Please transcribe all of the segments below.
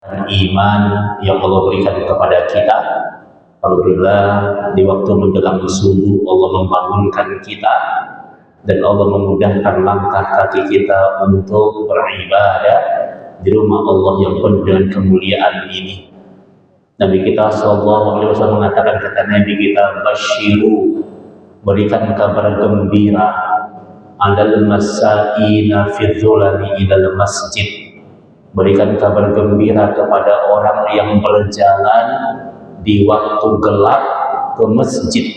iman yang Allah berikan kepada kita. Alhamdulillah, di waktu menjelang subuh Allah membangunkan kita dan Allah memudahkan langkah kaki kita untuk beribadah di rumah Allah yang penuh dengan kemuliaan ini. Nabi kita SAW mengatakan, kata Nabi kita, basyiru, berikan kabar gembira, alal masaina fi dzulali ilal masjid, berikan kabar gembira kepada orang yang berjalan di waktu gelap ke masjid.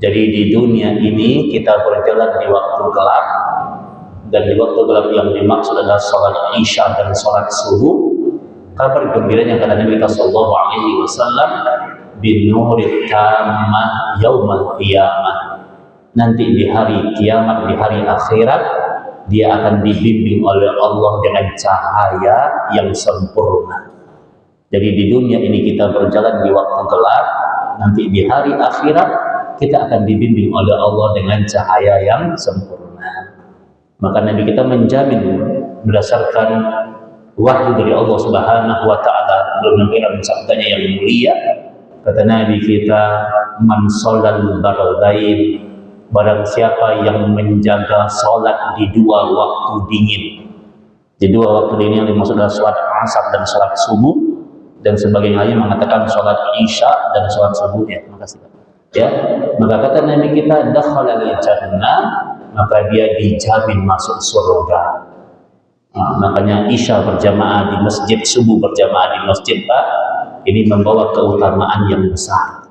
Jadi di dunia ini kita berjalan di waktu gelap, dan di waktu gelap yang dimaksud adalah sholat isya dan sholat subuh. Kabar gembiranya kata Nabi kita sallallahu alaihi wasallam, bin nurit tamah yaumal qiyamah, nanti di hari kiamat, di hari akhirat, dia akan dibimbing oleh Allah dengan cahaya yang sempurna. Jadi di dunia ini kita berjalan di waktu gelap, nanti di hari akhirat kita akan dibimbing oleh Allah dengan cahaya yang sempurna. Maka Nabi kita menjamin berdasarkan wahyu dari Allah Subhanahu wa taala dalam sabdanya yang mulia, kata Nabi kita, man sholal bardain, barang siapa yang menjaga sholat di dua waktu dingin. Di dua waktu dingin yang dimaksud adalah sholat asar dan sholat subuh, dan sebagian lain mengatakan sholat isya dan sholat subuh. Ya, makasih. Ya, maka kata Nabi kita, dakhala al-jannah, maka dia dijamin masuk surga. Makanya isya berjamaah di masjid, subuh berjamaah di masjid, Pak, ini membawa keutamaan yang besar.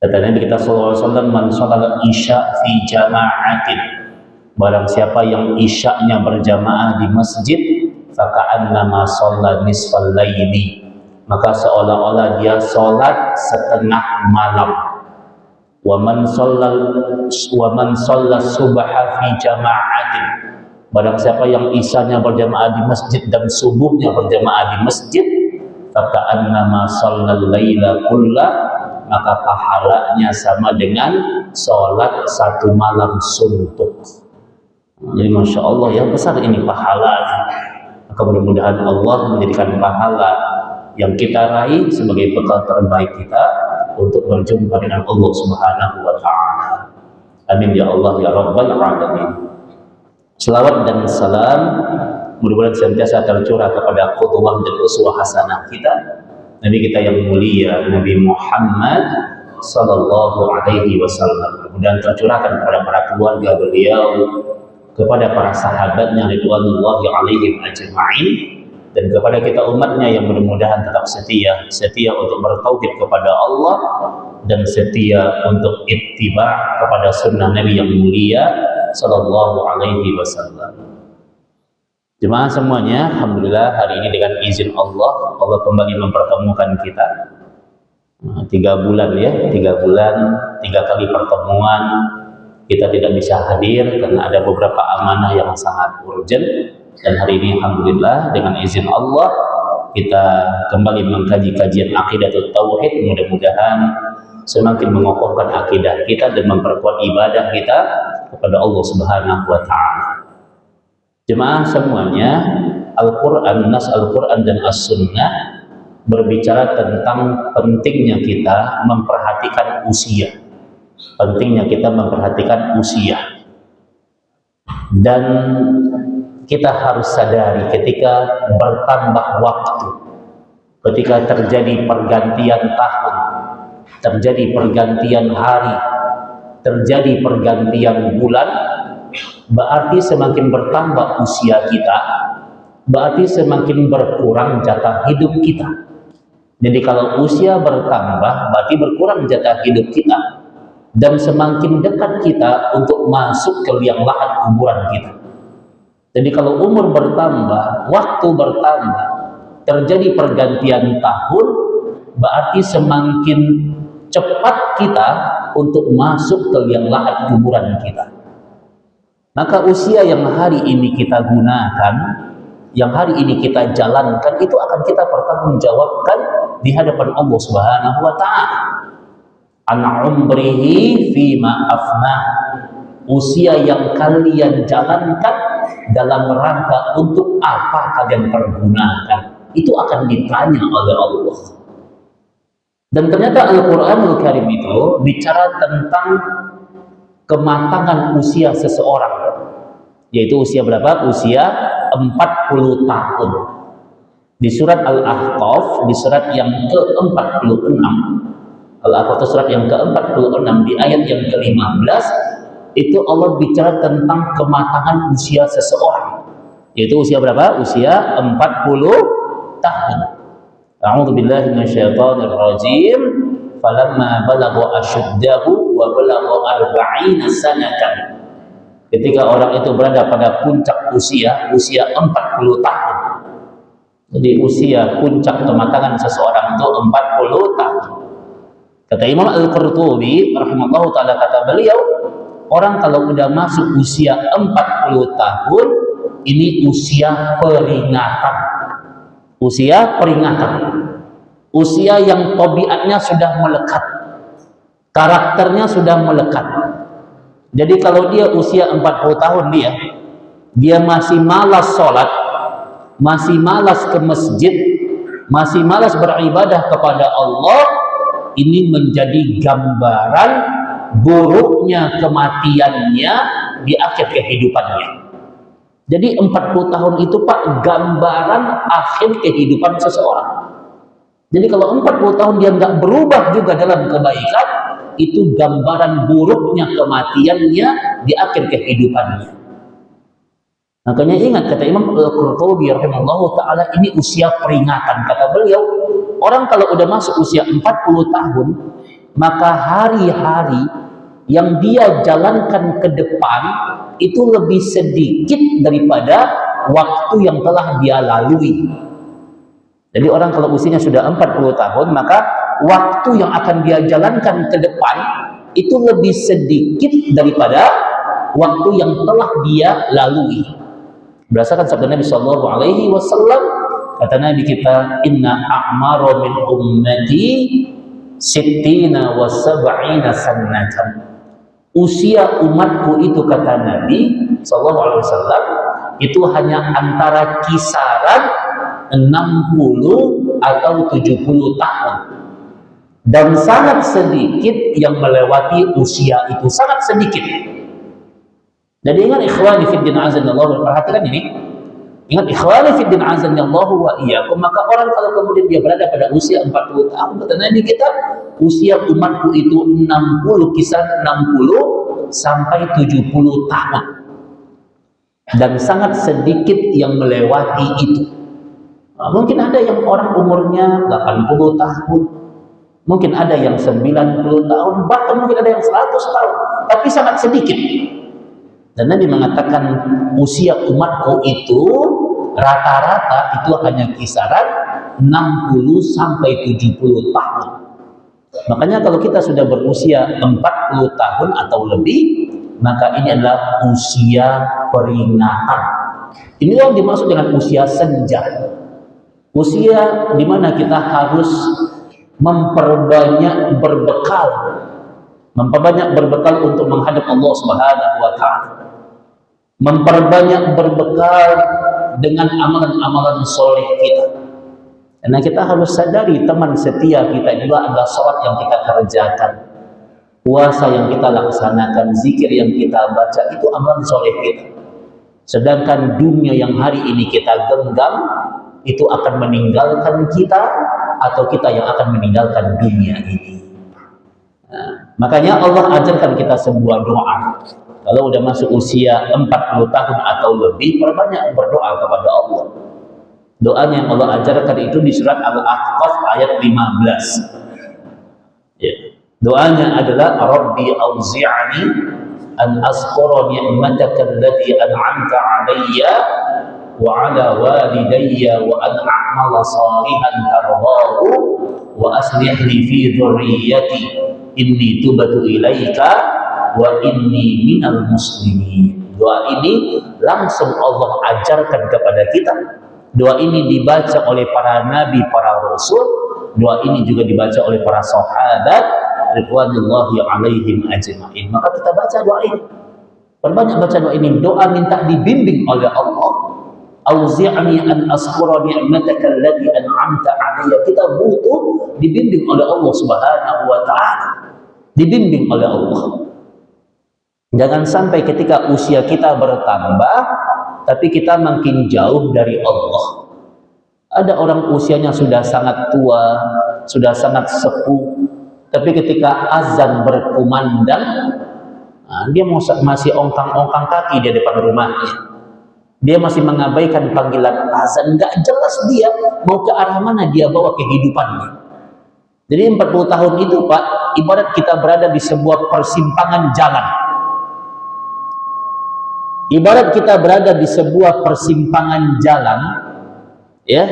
Kata Nabi kita sallallahu alaihi wasallam, man sholal isya fi jama'atin, barang siapa yang isya'nya berjamaah di masjid, faka'annama sholla nisfal laili, maka seolah-olah dia sholat setengah malam. Wa man sholla subha fi jama'atin, barang siapa yang isyanya berjamaah di masjid dan subuhnya berjamaah di masjid, faka'annama shallal laila kullah, maka pahalanya sama dengan sholat satu malam suntuk. Jadi Masya Allah, yang besar ini pahalanya. Maka mudah-mudahan Allah menjadikan pahala yang kita raih sebagai bekal terbaik kita untuk berjumpa dengan Allah Subhanahu wa ta'ala. Amin ya Allah ya Rabbal Alamin. Salawat dan salam mudah-mudahan senantiasa tercurah kepada qudwah dan uswah hasanah kita, Nabi kita yang mulia, Nabi Muhammad sallallahu alaihi wasallam. Mudah-mudahan tercurahkan kepada para keluarga beliau, kepada para sahabatnya ridwanullahi alaihim ajma'in, dan kepada kita umatnya yang mudah-mudahan tetap setia untuk bertauhid kepada Allah dan setia untuk ittiba kepada sunnah Nabi yang mulia sallallahu alaihi wasallam. Jemaah semuanya, alhamdulillah hari ini dengan izin Allah kembali mempertemukan kita. 3 bulan ya, 3 bulan, 3 kali pertemuan kita tidak bisa hadir karena ada beberapa amanah yang sangat urgent, dan hari ini alhamdulillah dengan izin Allah kita kembali mengkaji kajian aqidatul tauhid. Mudah-mudahan semakin mengokohkan akidah kita dan memperkuat ibadah kita kepada Allah Subhanahu wa ta'ala. Jemaah semuanya, Al-Quran, Nas Al-Quran dan As-Sunnah berbicara tentang pentingnya kita memperhatikan usia. Pentingnya kita memperhatikan usia. Dan kita harus sadari ketika bertambah waktu, ketika terjadi pergantian tahun, terjadi pergantian hari, terjadi pergantian bulan, berarti semakin bertambah usia kita, berarti semakin berkurang jatah hidup kita. Jadi kalau usia bertambah, berarti berkurang jatah hidup kita, dan semakin dekat kita untuk masuk ke liang lahat kuburan kita. Jadi kalau umur bertambah, waktu bertambah, terjadi pergantian tahun, berarti semakin cepat kita untuk masuk ke liang lahat kuburan kita. Maka usia yang hari ini kita gunakan, yang hari ini kita jalankan, itu akan kita pertanggungjawabkan di hadapan Allah Subhanahu wa ta'ala. An umrihi fima afna, usia yang kalian jalankan dalam rangka untuk apa kalian pergunakan. itu akan ditanya oleh Allah. Dan ternyata Al-Quranul Karim itu bicara tentang kematangan usia seseorang, yaitu usia berapa? Usia 40 tahun. Di surat Al-Ahqaf, di surat yang ke-46, Al-Ahqaf itu surat yang ke-46, di ayat yang ke-15, itu Allah bicara tentang kematangan usia seseorang, yaitu usia berapa? Usia 40 tahun. A'udzu billahi minasyaitonir rajim. Falamma balagha asyuddahu wa balagha 40 sanatan. Ketika orang itu berada pada puncak usia 40 tahun. Jadi usia puncak kematangan seseorang itu 40 tahun. Kata Imam Al-Qurtubi rahimahullahu taala, kata beliau, orang kalau udah masuk usia 40 tahun, ini usia peringatan. Usia peringatan. Usia yang tabiatnya sudah melekat. Karakternya sudah melekat. Jadi kalau dia usia 40 tahun, dia masih malas sholat, masih malas ke masjid, masih malas beribadah kepada Allah, ini menjadi gambaran buruknya kematiannya di akhir kehidupannya. Jadi 40 tahun itu Pak, gambaran akhir kehidupan seseorang. Jadi kalau 40 tahun dia nggak berubah juga dalam kebaikan, itu gambaran buruknya kematiannya di akhir kehidupannya. Makanya ingat, kata Imam Al-Qurtubi rahimahullahu ta'ala, ini usia peringatan. Kata beliau, orang kalau udah masuk usia 40 tahun, maka hari-hari yang dia jalankan ke depan itu lebih sedikit daripada waktu yang telah dia lalui. Jadi orang kalau usianya sudah 40 tahun, maka waktu yang akan dia jalankan ke depan itu lebih sedikit daripada waktu yang telah dia lalui. Berdasarkan sabda Nabi Shallallahu Alaihi Wasallam, kata Nabi kita, Inna a'mara min ummati sittina wa sab'ina sannatan. Usia umatku itu, kata Nabi Shallallahu Alaihi Wasallam, itu hanya antara kisaran 60 atau 70 tahun. Dan sangat sedikit yang melewati usia itu, sangat sedikit. Jadi ingat ikhwani fiddin azanallahu, perhatikan ini. Ingat ikhwani fiddin azanallahu wa iyyakum, maka orang kalau kemudian dia berada pada usia 40 tahun, kata Nabi kita, usia umatku itu 60, kisar 60 sampai 70 tahun. Dan sangat sedikit yang melewati itu. Nah, mungkin ada yang orang umurnya 80 tahun, mungkin ada yang 90 tahun, bahkan mungkin ada yang 100 tahun, tapi sangat sedikit. Dan Nabi mengatakan usia umatku itu rata-rata itu hanya kisaran 60 sampai 70 tahun. Makanya kalau kita sudah berusia 40 tahun atau lebih, maka ini adalah usia peringatan. Ini yang dimaksud dengan usia senja. Usia di mana kita harus memperbanyak berbekal. Memperbanyak berbekal untuk menghadap Allah Subhanahu wa taala. Memperbanyak berbekal dengan amalan-amalan soleh kita. Karena kita harus sadari teman setia kita juga adalah sholat yang kita kerjakan, puasa yang kita laksanakan, zikir yang kita baca, itu amalan soleh kita. Sedangkan dunia yang hari ini kita genggam itu akan meninggalkan kita, atau kita yang akan meninggalkan dunia ini. Nah, makanya Allah ajarkan kita sebuah doa. Kalau udah masuk usia 40 tahun atau lebih, perbanyak berdoa kepada Allah. Doanya yang Allah ajarkan itu di surat Al-Ahqaf ayat 15. Ya. Doanya adalah Rabbi auzi'ani an azkura ni'mataka allati an'amta 'alayya wa 'ala walidayya wa an a'mala salihan tardahu wa aslih li fi dhurriyyati inni tubtu ilaika wa inni minal muslimin. Doa ini langsung Allah ajarkan kepada kita. Doa ini dibaca oleh para nabi, para rasul. Doa ini juga dibaca oleh para sahabat ridwanullahi alaihim ajma'in. Maka kita baca doa ini. Perbanyak baca doa ini. Doa minta dibimbing oleh Allah. auzi'ni an ashkura ni'mataka allati an'amta 'alayya. Kita butuh dibimbing oleh Allah Subhanahu wa taala. Dibimbing oleh Allah. Jangan sampai ketika usia kita bertambah tapi kita makin jauh dari Allah. Ada orang usianya sudah sangat tua, sudah sangat sepuh, tapi ketika azan berkumandang, dia masih ongkang-ongkang kaki di depan rumahnya. Dia masih mengabaikan panggilan azan. Nggak jelas dia mau ke arah mana dia bawa kehidupannya. Jadi 40 tahun itu Pak, ibarat kita berada di sebuah persimpangan jalan. Ibarat kita berada di sebuah persimpangan jalan, ya,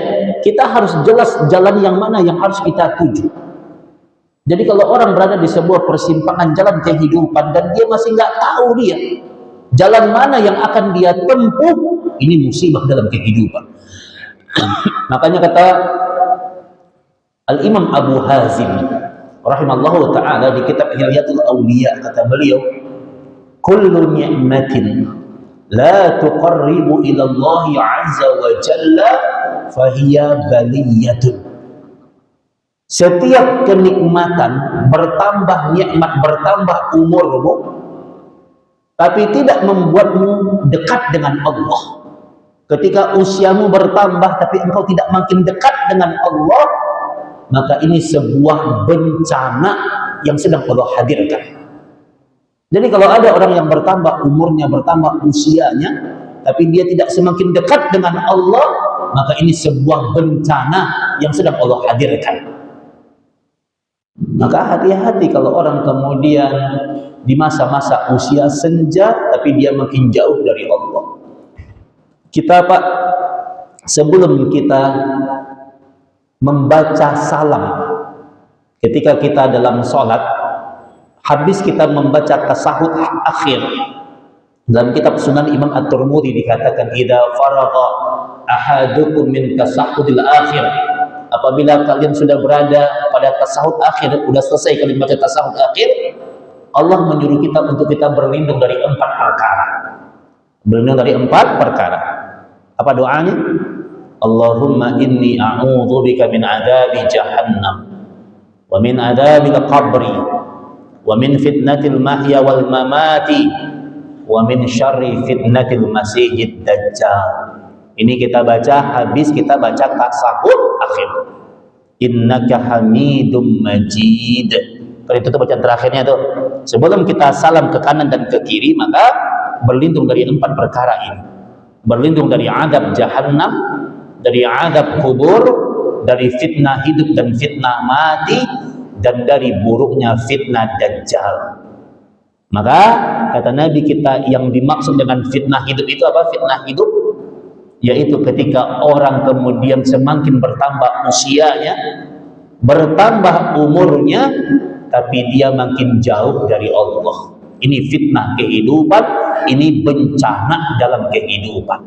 kita harus jelas jalan yang mana yang harus kita tuju. Jadi kalau orang berada di sebuah persimpangan jalan kehidupan dan dia masih nggak tahu dia jalan mana yang akan dia tempuh, ini musibah dalam kehidupan. Makanya kata Al-Imam Abu Hazim rahimallahu ta'ala di kitab Hilyatul Awliya, kata beliau, kullu ni'matin la tuqarribu ila Allah azza wa jalla fahiya baliyatun. Setiap kenikmatan, bertambah nikmat, bertambah umurmu, tapi tidak membuatmu dekat dengan Allah. Ketika usiamu bertambah tapi engkau tidak makin dekat dengan Allah, maka ini sebuah bencana yang sedang Allah hadirkan. Jadi kalau ada orang yang bertambah umurnya, bertambah usianya, tapi dia tidak semakin dekat dengan Allah, maka ini sebuah bencana yang sedang Allah hadirkan. Maka hati-hati kalau orang kemudian di masa-masa usia senja tapi dia makin jauh dari Allah. Kita Pak, sebelum kita membaca salam ketika kita dalam sholat, habis kita membaca tasahud akhir, dalam kitab Sunan Imam At-Tirmidzi dikatakan, idza faragha ahadukum min tasahudil akhir, apabila kalian sudah berada pada tasahud akhir, sudah selesai kalian baca tasahud akhir, Allah menyuruh kita untuk kita berlindung dari 4 perkara. Berlindung dari 4 perkara. Apa doanya? Allahumma inni a'udzubika min adabi jahannam wa min adabil qabri wa min fitnatil mahya wal mamati wa min syarri fitnatil masihid dajjal. Ini kita baca habis kita baca tasahud akhir. Innaka hamidum majid. Kalau itu bacaan terakhirnya tuh. Sebelum kita salam ke kanan dan ke kiri, maka berlindung dari 4 perkara ini. Berlindung dari adab jahannam, dari adab kubur, dari fitnah hidup dan fitnah mati, dan dari buruknya fitnah dajjal. Maka kata Nabi kita, yang dimaksud dengan fitnah hidup itu apa? Fitnah hidup yaitu ketika orang kemudian semakin bertambah usianya, bertambah umurnya, tapi dia makin jauh dari Allah. Ini fitnah kehidupan, ini bencana dalam kehidupan.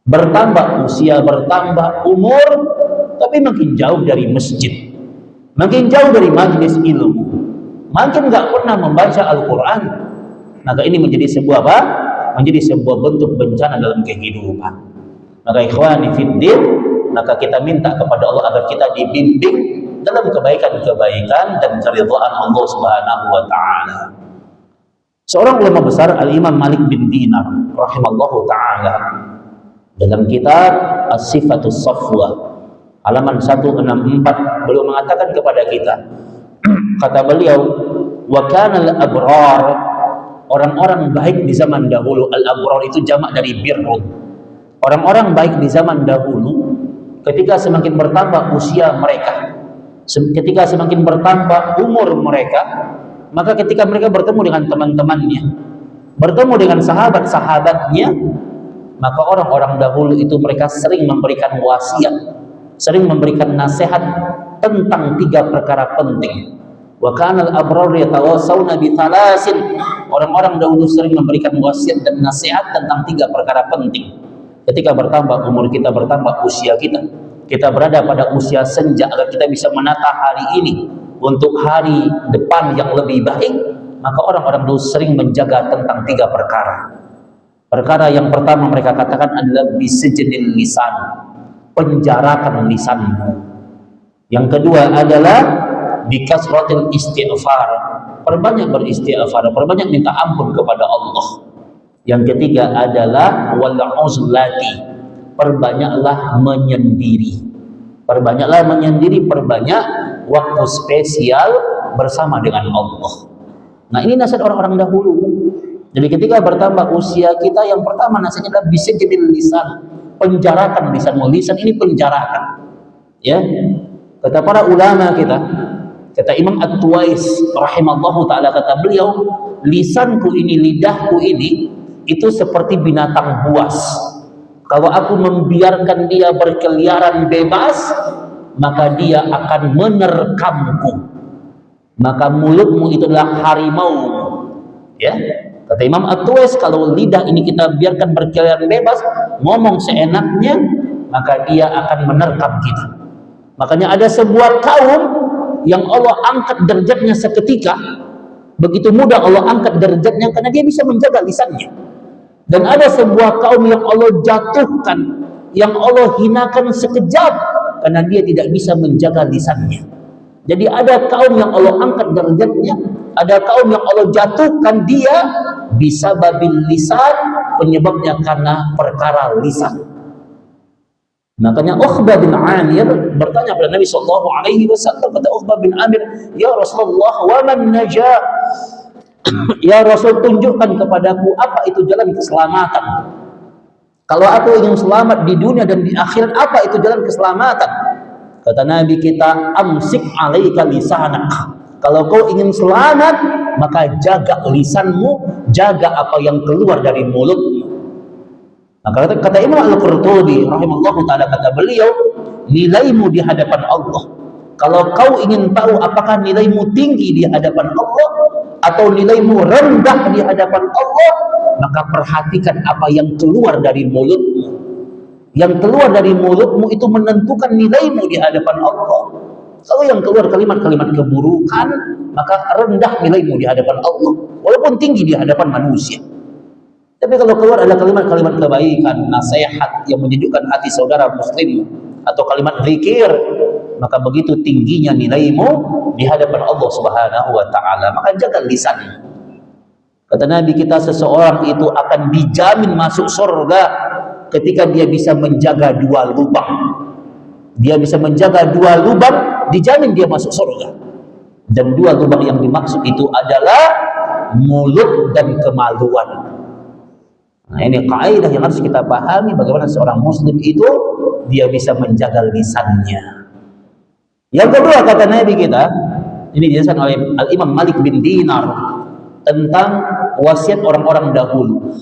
Bertambah usia, bertambah umur, tapi makin jauh dari masjid, makin jauh dari majlis ilmu, makin nggak pernah membaca Al-Quran. Maka ini menjadi sebuah apa? Menjadi sebuah bentuk bencana dalam kehidupan. Maka ikhwani fiddin, maka kita minta kepada Allah agar kita dibimbing dalam kebaikan-kebaikan dan keridhaan Allah Subhanahu wa taala. Seorang ulama besar, Al-Imam Malik bin Dinar rahimallahu taala, dalam kitab As-Sifatus Safwa halaman 164, beliau mengatakan kepada kita, kata beliau, wa kana al-abrar, orang-orang baik di zaman dahulu. Al-abrar itu jamak dari birrun. Orang-orang baik di zaman dahulu, ketika semakin bertambah usia mereka, ketika semakin bertambah umur mereka, maka ketika mereka bertemu dengan teman-temannya, bertemu dengan sahabat-sahabatnya, maka orang-orang dahulu itu mereka sering memberikan wasiat, sering memberikan nasihat tentang 3 perkara penting. Wa kanal abrar yatawasawna bi thalasin. Orang-orang dahulu sering memberikan wasiat dan nasihat tentang 3 perkara penting. Ketika bertambah umur kita, bertambah usia kita, kita berada pada usia senja, agar kita bisa menata hari ini untuk hari depan yang lebih baik, maka orang-orang dulu sering menjaga tentang 3 perkara. Perkara yang pertama mereka katakan adalah bisijnil lisan, penjarakan lisanmu. Yang kedua adalah bikasratil istighfar, perbanyak beristighfar, perbanyak minta ampun kepada Allah. Yang ketiga adalah wal uzlati, perbanyaklah menyendiri. Perbanyaklah menyendiri, perbanyak waktu spesial bersama dengan Allah. Nah, ini nasihat orang-orang dahulu. Jadi ketika bertambah usia kita, yang pertama nasihatnya adalah bisa jadi lisan, penjarakan lisanmu. Lisan ini penjarakan. Ya, kata para ulama kita, kata Imam At-Tuwais rahimallahu taala, kata beliau, lisanku ini, lidahku ini, itu seperti binatang buas. Kalau aku membiarkan dia berkeliaran bebas, maka dia akan menerkamku. Maka mulutmu itu adalah harimau. Ya, kata Imam At-Tuwais, kalau lidah ini kita biarkan berkeliaran bebas, ngomong seenaknya, maka dia akan menerkam kita. Makanya ada sebuah kaum yang Allah angkat derajatnya seketika, begitu mudah Allah angkat derajatnya karena dia bisa menjaga lisannya. Dan ada sebuah kaum yang Allah jatuhkan, yang Allah hinakan sekejap karena dia tidak bisa menjaga lisannya. Jadi ada kaum yang Allah angkat derajatnya, ada kaum yang Allah jatuhkan dia bisa babil lisan, penyebabnya karena perkara lisan. Makanya Uqbah bin Amir bertanya kepada Nabi sallallahu alaihi wasallam, kata Uqbah bin Amir, "Ya Rasulullah, wa man najah?" Ya Rasul, tunjukkan kepadaku apa itu jalan keselamatan. Kalau aku ingin selamat di dunia dan di akhirat, apa itu jalan keselamatan? Kata Nabi kita, amsik alaika lisanak. Kalau kau ingin selamat, maka jaga lisanmu, jaga apa yang keluar dari mulutmu. Maka kata Imam Al-Qurtubi rahimahullah taala, kata beliau, nilaimu di hadapan Allah. Kalau kau ingin tahu apakah nilaimu tinggi di hadapan Allah atau nilaimu rendah di hadapan Allah, maka perhatikan apa yang keluar dari mulutmu. Yang keluar dari mulutmu itu menentukan nilaimu di hadapan Allah. Kalau yang keluar kalimat-kalimat keburukan, maka rendah nilaimu di hadapan Allah, walaupun tinggi di hadapan manusia. Tapi kalau keluar ada kalimat-kalimat kebaikan, nasihat yang menyejukkan hati saudara muslim, atau kalimat zikir, maka begitu tingginya nilaimu di hadapan Allah Subhanahu wa taala. Maka jaga lisanmu. Kata Nabi kita, seseorang itu akan dijamin masuk surga ketika dia bisa menjaga dua lubang. Dia bisa menjaga dua lubang, dijamin dia masuk surga. Dan dua lubang yang dimaksud itu adalah mulut dan kemaluan. Nah, ini kaidah yang harus kita pahami, bagaimana seorang muslim itu dia bisa menjaga lisannya. Yang kedua kata Nabi kita, ini dijelaskan oleh Al-Imam Malik bin Dinar tentang wasiat orang-orang dahulu.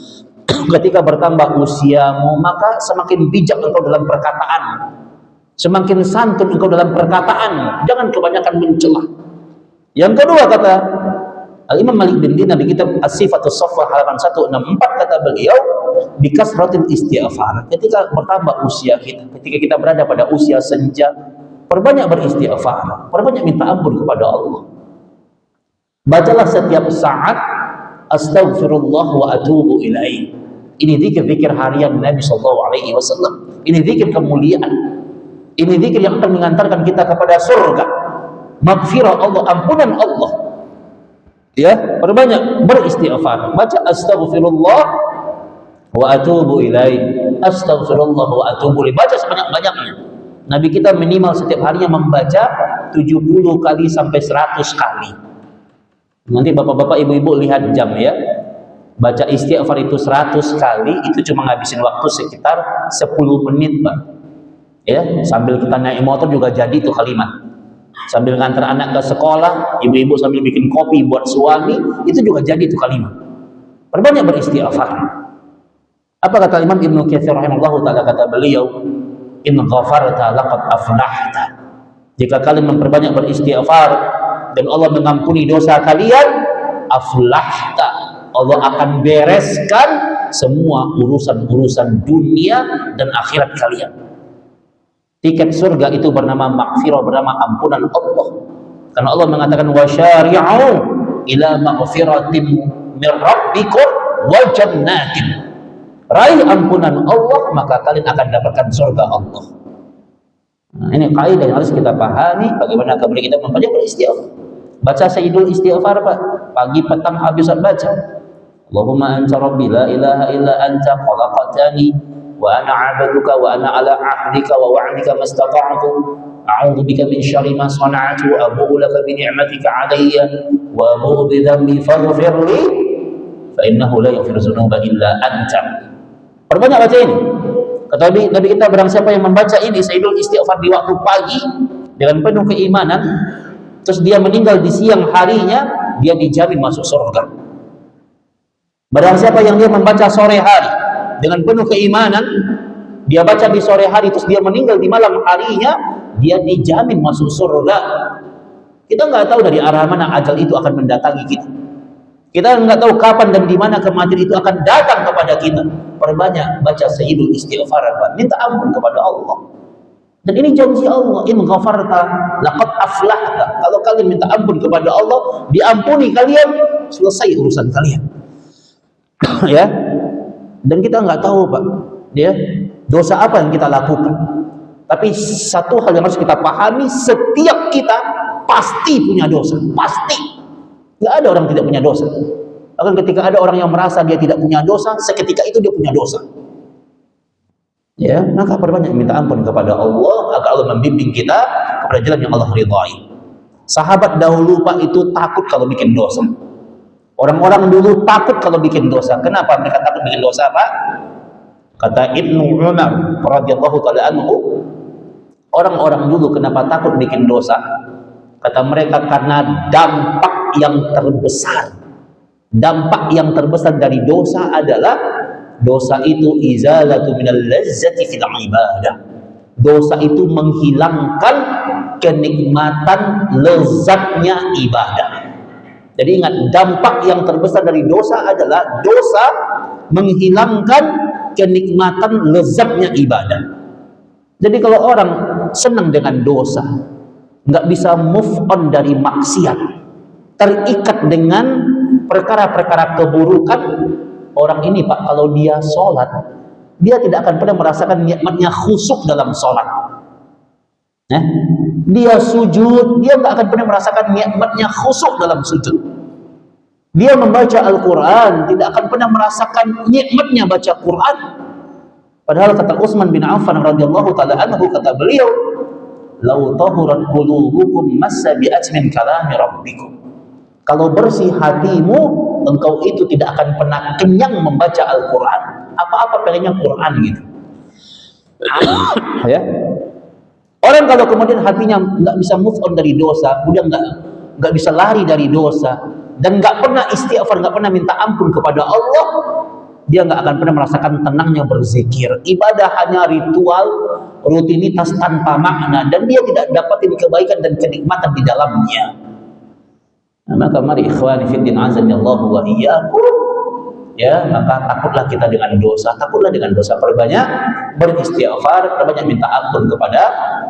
Ketika bertambah usiamu, maka semakin bijak engkau dalam perkataan, semakin santun engkau dalam perkataan, jangan kebanyakan mencela. Yang kedua kata Al-Imam Malik bin Dinar di kitab As-Sifatus Saffah halaman 164, kata beliau, bikasratil istighfar. Ketika bertambah usia kita, ketika kita berada pada usia senja, perbanyak beristighfar, perbanyak minta ampun kepada Allah. Bacalah setiap saat astaghfirullah wa atubu ilaih. Ini zikir-zikir harian Nabi sallallahu alaihi wasallam. Ini zikir kemuliaan. Ini zikir yang akan mengantarkan kita kepada surga. Maghfirah Allah, ampunan Allah. Ya, perbanyak beristighfar. Baca astaghfirullah wa atubu ilaih. Astaghfirullah wa atubu ilaih. Baca sebanyak-banyaknya. Nabi kita minimal setiap harinya membaca 70 kali sampai 100 kali. Nanti bapak-bapak, ibu-ibu lihat jam ya. Baca istighfar itu 100 kali, itu cuma ngabisin waktu sekitar 10 menit, Pak. Ya, sambil kita naik motor juga jadi itu kalimat. Sambil ngantar anak ke sekolah, ibu-ibu sambil bikin kopi buat suami, itu juga jadi itu kalimat. Perbanyak beristighfar. Apa kata Imam Ibnu Katsir rahimahullahu taala, kata beliau, in ghafarta laqad aflahta. Jika kalian memperbanyak beristighfar dan Allah mengampuni dosa kalian, aflahta, Allah akan bereskan semua urusan-urusan dunia dan akhirat kalian. Tiket surga itu bernama maghfirah, bernama ampunan Allah. Karena Allah mengatakan wasyari'u ila maghfiratin min rabbikum wa jannatin. raih ampunan Allah, maka kalian akan dapatkan surga Allah. Nah, ini kaidah yang harus kita pahami. Bagaimana kemudian kita membaca beristighfar. Baca Sayyidul Istighfar, Pak. Pagi, petang, habis baca. Allahumma anta rabbi la ilaha illa anta khalaqtani wa ana 'abduka wa ana 'ala 'ahdika wa wa'dika mastata'tu a'udzu bika min syarri ma sana'tu abu'u laka bi ni'matika 'alayya wa abu'u bi dhanbi faghfir li fa innahu la yaghfiru dzunuba illa anta. Perbanyak baca ini. Kata Nabi kita, barang siapa yang membaca ini Sayyidul Istighfar di waktu pagi dengan penuh keimanan, terus dia meninggal di siang harinya, dia dijamin masuk surga. Barang siapa yang dia membaca sore hari dengan penuh keimanan, dia baca di sore hari terus dia meninggal di malam harinya, dia dijamin masuk surga. Kita nggak tahu dari arah mana ajal itu akan mendatangi kita. Kita nggak tahu kapan dan di mana kematian itu akan datang kepada kita. Perbanyak baca Sayyidul Istighfar, minta ampun kepada Allah. Dan ini janji Allah, in ghafarta laqad aflahta. Kalau kalian minta ampun kepada Allah, diampuni kalian, selesai urusan kalian. Ya, dan kita nggak tahu, Pak, ya, dosa apa yang kita lakukan. Tapi satu hal yang harus kita pahami, setiap kita pasti punya dosa, pasti. Nggak ada orang tidak punya dosa. Bahkan ketika ada orang yang merasa dia tidak punya dosa, seketika itu dia punya dosa. Ya, maka perbanyak minta ampun kepada Allah agar Allah membimbing kita kepada jalan yang Allah ridhai. Sahabat dahulu, Pak, itu takut kalau bikin dosa. Orang-orang dulu takut kalau bikin dosa. Kenapa mereka takut bikin dosa, Pak? Kata Ibnu Umar radhiyallahu taala anhu, orang-orang dulu kenapa takut bikin dosa? Kata mereka karena dampak yang terbesar. Dampak yang terbesar dari dosa adalah dosa itu izalatu minal lazzati fil ibadah. Dosa itu menghilangkan kenikmatan lezatnya ibadah. Jadi ingat, dampak yang terbesar dari dosa adalah dosa menghilangkan kenikmatan lezatnya ibadah. Jadi kalau orang senang dengan dosa, nggak bisa move on dari maksiat, terikat dengan perkara-perkara keburukan, orang ini, Pak, kalau dia sholat, dia tidak akan pernah merasakan nikmatnya khusyuk dalam sholat. Dia sujud, dia nggak akan pernah merasakan nikmatnya khusyuk dalam sujud. Dia membaca Al-Quran, tidak akan pernah merasakan nikmatnya baca Quran. Padahal kata Utsman bin Affan radhiyallahu taala anhu, kata beliau, "Lau tahurat qulubukum massabi'at min kalami rabbikum." Kalau bersih hatimu, engkau itu tidak akan pernah kenyang membaca Al-Quran. Apa-apa pengennya Quran gitu. Ya. Orang kalau kemudian hatinya nggak bisa move on dari dosa, udah nggak bisa lari dari dosa, dan nggak pernah istighfar, nggak pernah minta ampun kepada Allah, dia nggak akan pernah merasakan tenangnya berzikir. Ibadah hanya ritual, rutinitas tanpa makna, dan dia tidak dapatin kebaikan dan kenikmatan di dalamnya. Nah, maka mari ikhwani fiddin azanillahu wa iyyakum, ya, maka takutlah kita dengan dosa, takutlah dengan dosa, perbanyak beristighfar, perbanyak minta ampun kepada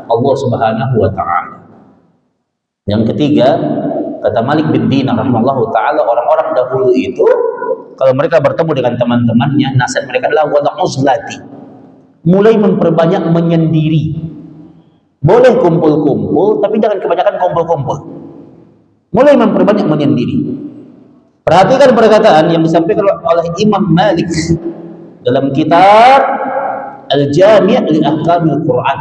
Allah Subhanahu wa taala. Yang ketiga, kata Malik bin Dinar rahimahullahu taala, orang-orang dahulu itu kalau mereka bertemu dengan teman-temannya, nasihat mereka adalah wala uzlati, mulai memperbanyak menyendiri. Boleh kumpul-kumpul, tapi jangan kebanyakan kumpul-kumpul. Mulai memperbanyak menyendiri. Perhatikan perkataan yang disampaikan oleh Imam Malik dalam kitab Al-Jami' li Ahkamil Quran.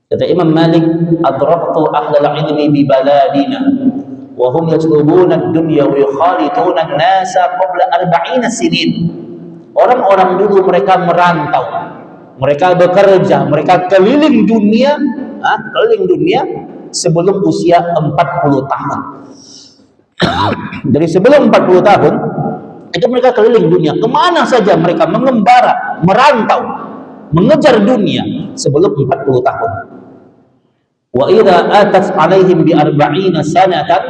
Kata Imam Malik, "Adraktu ahlal ilmi bi baladina wa hum yatlubuna ad-dunya wa yukhalituna an-nasa qabla 40 sinin." Orang-orang dulu mereka merantau, mereka bekerja, mereka keliling dunia, sebelum usia 40 tahun. Jadi sebelum 40 tahun itu mereka keliling dunia, kemana saja mereka mengembara, merantau, mengejar dunia sebelum 40 tahun. Wa idza atat alaihim bi 40 sanatan,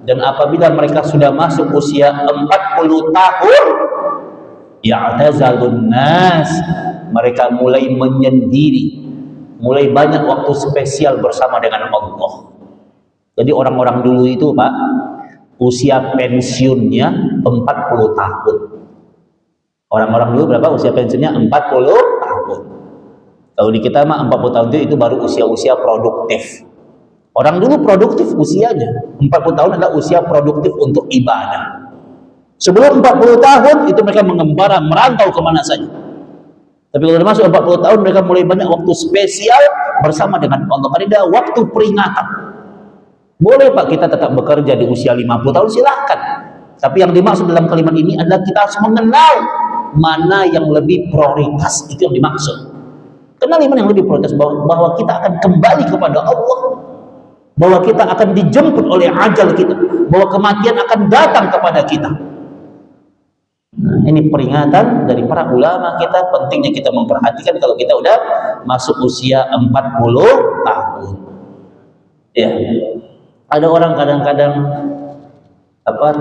dan apabila mereka sudah masuk usia 40 tahun, ya'tazalun nas, mereka mulai menyendiri, mulai banyak waktu spesial bersama dengan Allah. Jadi orang-orang dulu itu, Pak, usia pensiunnya 40 tahun. Orang-orang dulu berapa usia pensiunnya? 40 tahun. Kalau di kita mah 40 tahun itu baru usia-usia produktif. Orang dulu produktif usianya. 40 tahun adalah usia produktif untuk ibadah. Sebelum 40 tahun itu mereka mengembara, merantau kemana saja. Tapi kalau masuk 40 tahun mereka mulai banyak waktu spesial bersama dengan Allah. Ada waktu peringatan. Boleh Pak kita tetap bekerja di usia 50 tahun, silahkan. Tapi yang dimaksud dalam kalimat ini adalah kita harus mengenal mana yang lebih prioritas. Itu yang dimaksud. Kenal mana yang lebih prioritas, bahwa kita akan kembali kepada Allah, bahwa kita akan dijemput oleh ajal kita, bahwa kematian akan datang kepada kita. Nah, ini peringatan dari para ulama kita, pentingnya kita memperhatikan kalau kita udah masuk usia 40 tahun. Ya. Ada orang kadang-kadang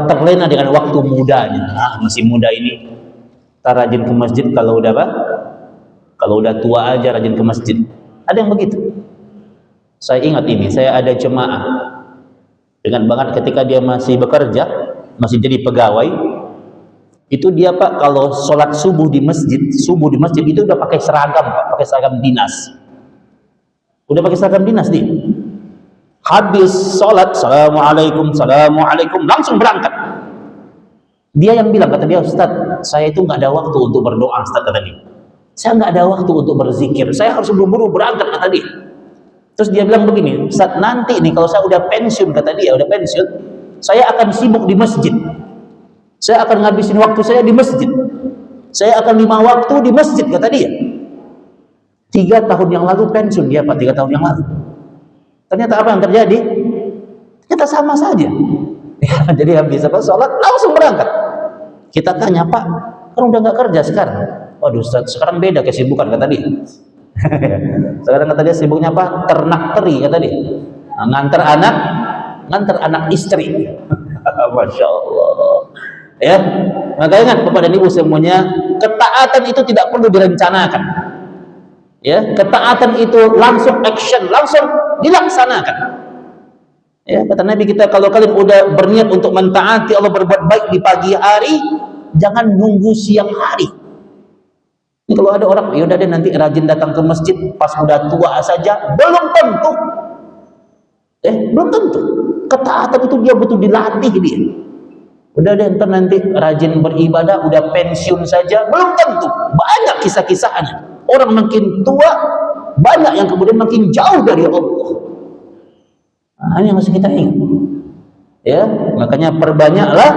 terlena dengan waktu mudanya. Masih muda ini, rajin ke masjid kalau udah kalau udah tua aja rajin ke masjid. Ada yang begitu. Saya ingat ini, saya ada jemaah dengan banget ketika dia masih bekerja, masih jadi pegawai. Itu dia Pak kalau sholat subuh di masjid itu udah pakai seragam Pak, pakai seragam dinas. Udah pakai seragam dinas dia. Habis sholat, assalamualaikum, langsung berangkat. Dia yang bilang, kata dia, Ustaz, saya itu nggak ada waktu untuk berdoa, Ustaz, kata dia. Saya nggak ada waktu untuk berzikir, saya harus buru-buru berangkat, kata dia. Terus dia bilang begini, Ustaz, nanti nih kalau saya udah pensiun, kata dia, udah pensiun, saya akan sibuk di masjid. Saya akan ngabisin waktu saya di masjid. Saya akan 5 waktu di masjid, kata dia. 3 tahun yang lalu pensiun dia Pak, 3 tahun yang lalu. Ternyata apa yang terjadi? Kita sama saja. Ya, jadi habis sholat langsung berangkat. Kita tanya, Pak, kan udah nggak kerja sekarang? Waduh Ustaz, sekarang beda kesibukan, kata dia. Sekarang kata dia sibuknya apa? Ternak teri, kata dia. Nganter anak istri. Masya Allah. Ya, maka ingat kepada ibu semuanya, ketaatan itu tidak perlu direncanakan. Ya, ketaatan itu langsung action, langsung dilaksanakan. Ya, kata Nabi kita, kalau kalian udah berniat untuk mentaati Allah, berbuat baik di pagi hari, jangan nunggu siang hari. Ini kalau ada orang, ya udah deh nanti rajin datang ke masjid pas udah tua saja, belum tentu. Belum tentu. Ketaatan itu dia butuh dilatih dia. Udah deh nanti rajin beribadah, udah pensiun saja, belum tentu. Banyak kisah-kisahnya. Orang makin tua, banyak yang kemudian makin jauh dari Allah. Nah, ini yang harus kita ingat. Ya, makanya perbanyaklah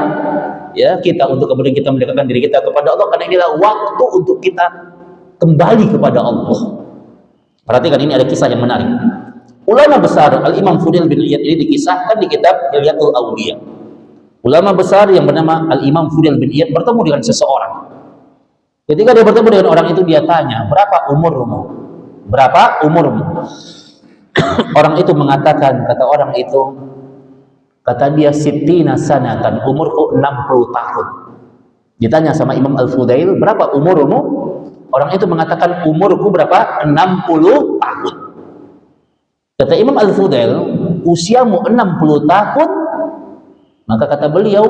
ya kita untuk kemudian kita mendekatkan diri kita kepada Allah, karena inilah waktu untuk kita kembali kepada Allah. Perhatikan, ini ada kisah yang menarik. Ulama besar Al-Imam Fudail bin Iyad ini dikisahkan di kitab Hilyatul Awliya. Ulama besar yang bernama Al-Imam Fudail bin Iyad bertemu dengan seseorang. Ketika dia bertemu dengan orang itu, dia tanya, berapa umurmu? Berapa umurmu? Orang itu mengatakan, kata orang itu, kata dia, sittina sanatan, umurku 60 tahun. Ditanya sama Imam Al-Fudail, berapa umurmu? Orang itu mengatakan, umurku berapa? 60 tahun. Kata Imam Al-Fudail, usiamu 60 tahun, maka kata beliau,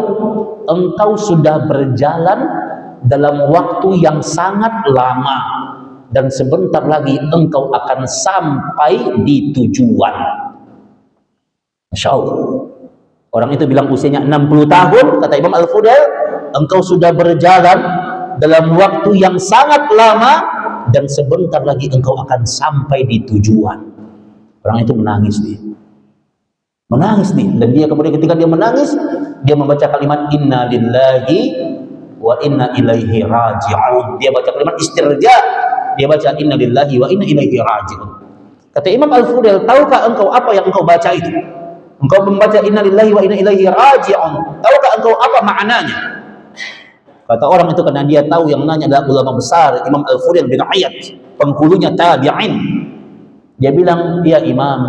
engkau sudah berjalan dalam waktu yang sangat lama, dan sebentar lagi engkau akan sampai di tujuan. Masya Allah. Orang itu bilang usianya 60 tahun, kata Imam Al-Fudail, engkau sudah berjalan dalam waktu yang sangat lama, dan sebentar lagi engkau akan sampai di tujuan. Orang itu menangis dia. Menangis dia. Dan dia kemudian ketika dia menangis, dia membaca kalimat inna lillahi wa inna ilaihi raji'un. Dia baca kalimat istirja. Dia baca inna lillahi wa inna ilaihi raji'un. Kata Imam Al-Fudail, tahukah engkau apa yang engkau baca itu? Engkau membaca inna lillahi wa inna ilaihi raji'un. Tahukah engkau apa maknanya? Kata orang itu, karena dia tahu yang nanya adalah ulama besar Imam Al-Fudail bin Iyad, penghulunya tabi'in. Dia bilang, ya Imam,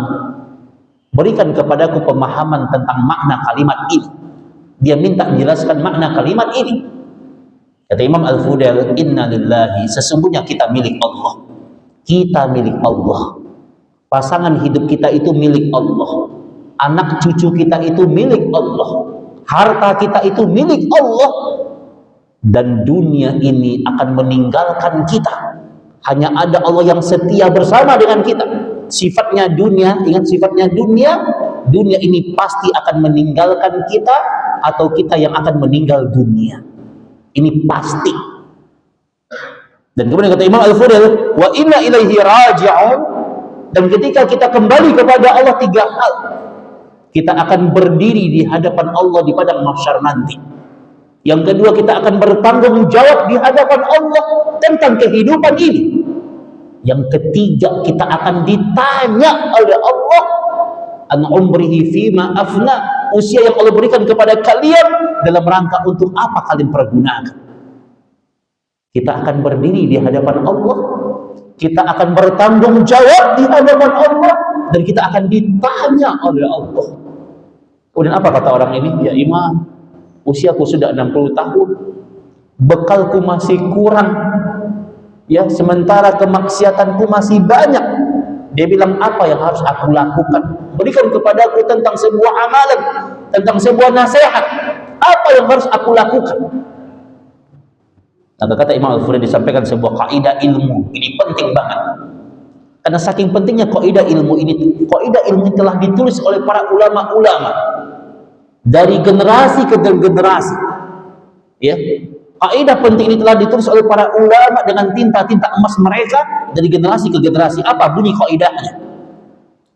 berikan kepadaku pemahaman tentang makna kalimat ini. Dia minta menjelaskan makna kalimat ini. Kata Imam Al-Fudail, inna lillahi, sesungguhnya kita milik Allah. Kita milik Allah. Pasangan hidup kita itu milik Allah. Anak cucu kita itu milik Allah. Harta kita itu milik Allah. dan dunia ini akan meninggalkan kita. Hanya ada Allah yang setia bersama dengan kita. Sifatnya dunia, ingat sifatnya dunia ini pasti akan meninggalkan kita, atau kita yang akan meninggal dunia. Ini pasti. Dan kemudian kata Imam Al-Fudail, wa inna ilaihi raji'un, dan ketika kita kembali kepada Allah, 3 hal. Kita akan berdiri di hadapan Allah di padang mahsyar nanti. Yang kedua, kita akan bertanggung jawab di hadapan Allah tentang kehidupan ini. Yang ketiga, kita akan ditanya oleh Allah an umrihi fima afna, usia yang Allah berikan kepada kalian dalam rangka untuk apa kalian pergunakan. Kita akan berdiri di hadapan Allah, kita akan bertanggung jawab di hadapan Allah, dan kita akan ditanya oleh Allah. Kemudian apa kata orang ini? Ya Imam, usiaku sudah 60 tahun, bekalku masih kurang, ya, sementara kemaksiatanku masih banyak. Dia bilang, apa yang harus aku lakukan? Berikan kepadaku tentang sebuah amalan, tentang sebuah nasihat. Apa yang harus aku lakukan? Maka kata Imam Al-Fudail disampaikan sebuah kaidah ilmu. Ini penting banget. Karena saking pentingnya kaidah ilmu ini telah ditulis oleh para ulama-ulama dari generasi ke generasi. Ya, kaidah penting ini telah ditulis oleh para ulama dengan tinta-tinta emas mereka dari generasi ke generasi. Apa bunyi kaidahnya?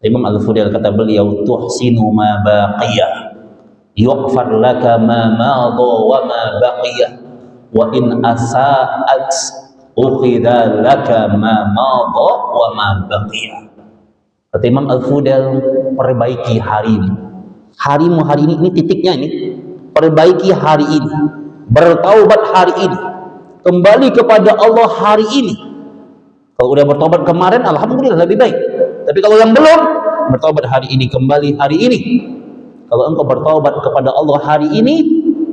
Imam Al-Fudail kata beliau, tuhsinu ma baqiya yughfar laka ma madha wa ma baqiya wa in asa'at ukhidha laka ma madha wa ma baqiya. Kata Imam Al-Fudail, perbaiki hari ini. Harimu hari ini titiknya ini. Perbaiki hari ini. Bertaubat hari ini. Kembali kepada Allah hari ini. Kalau udah bertaubat kemarin, alhamdulillah lebih baik. Tapi kalau yang belum, bertaubat hari ini, kembali hari ini. Kalau engkau bertaubat kepada Allah hari ini,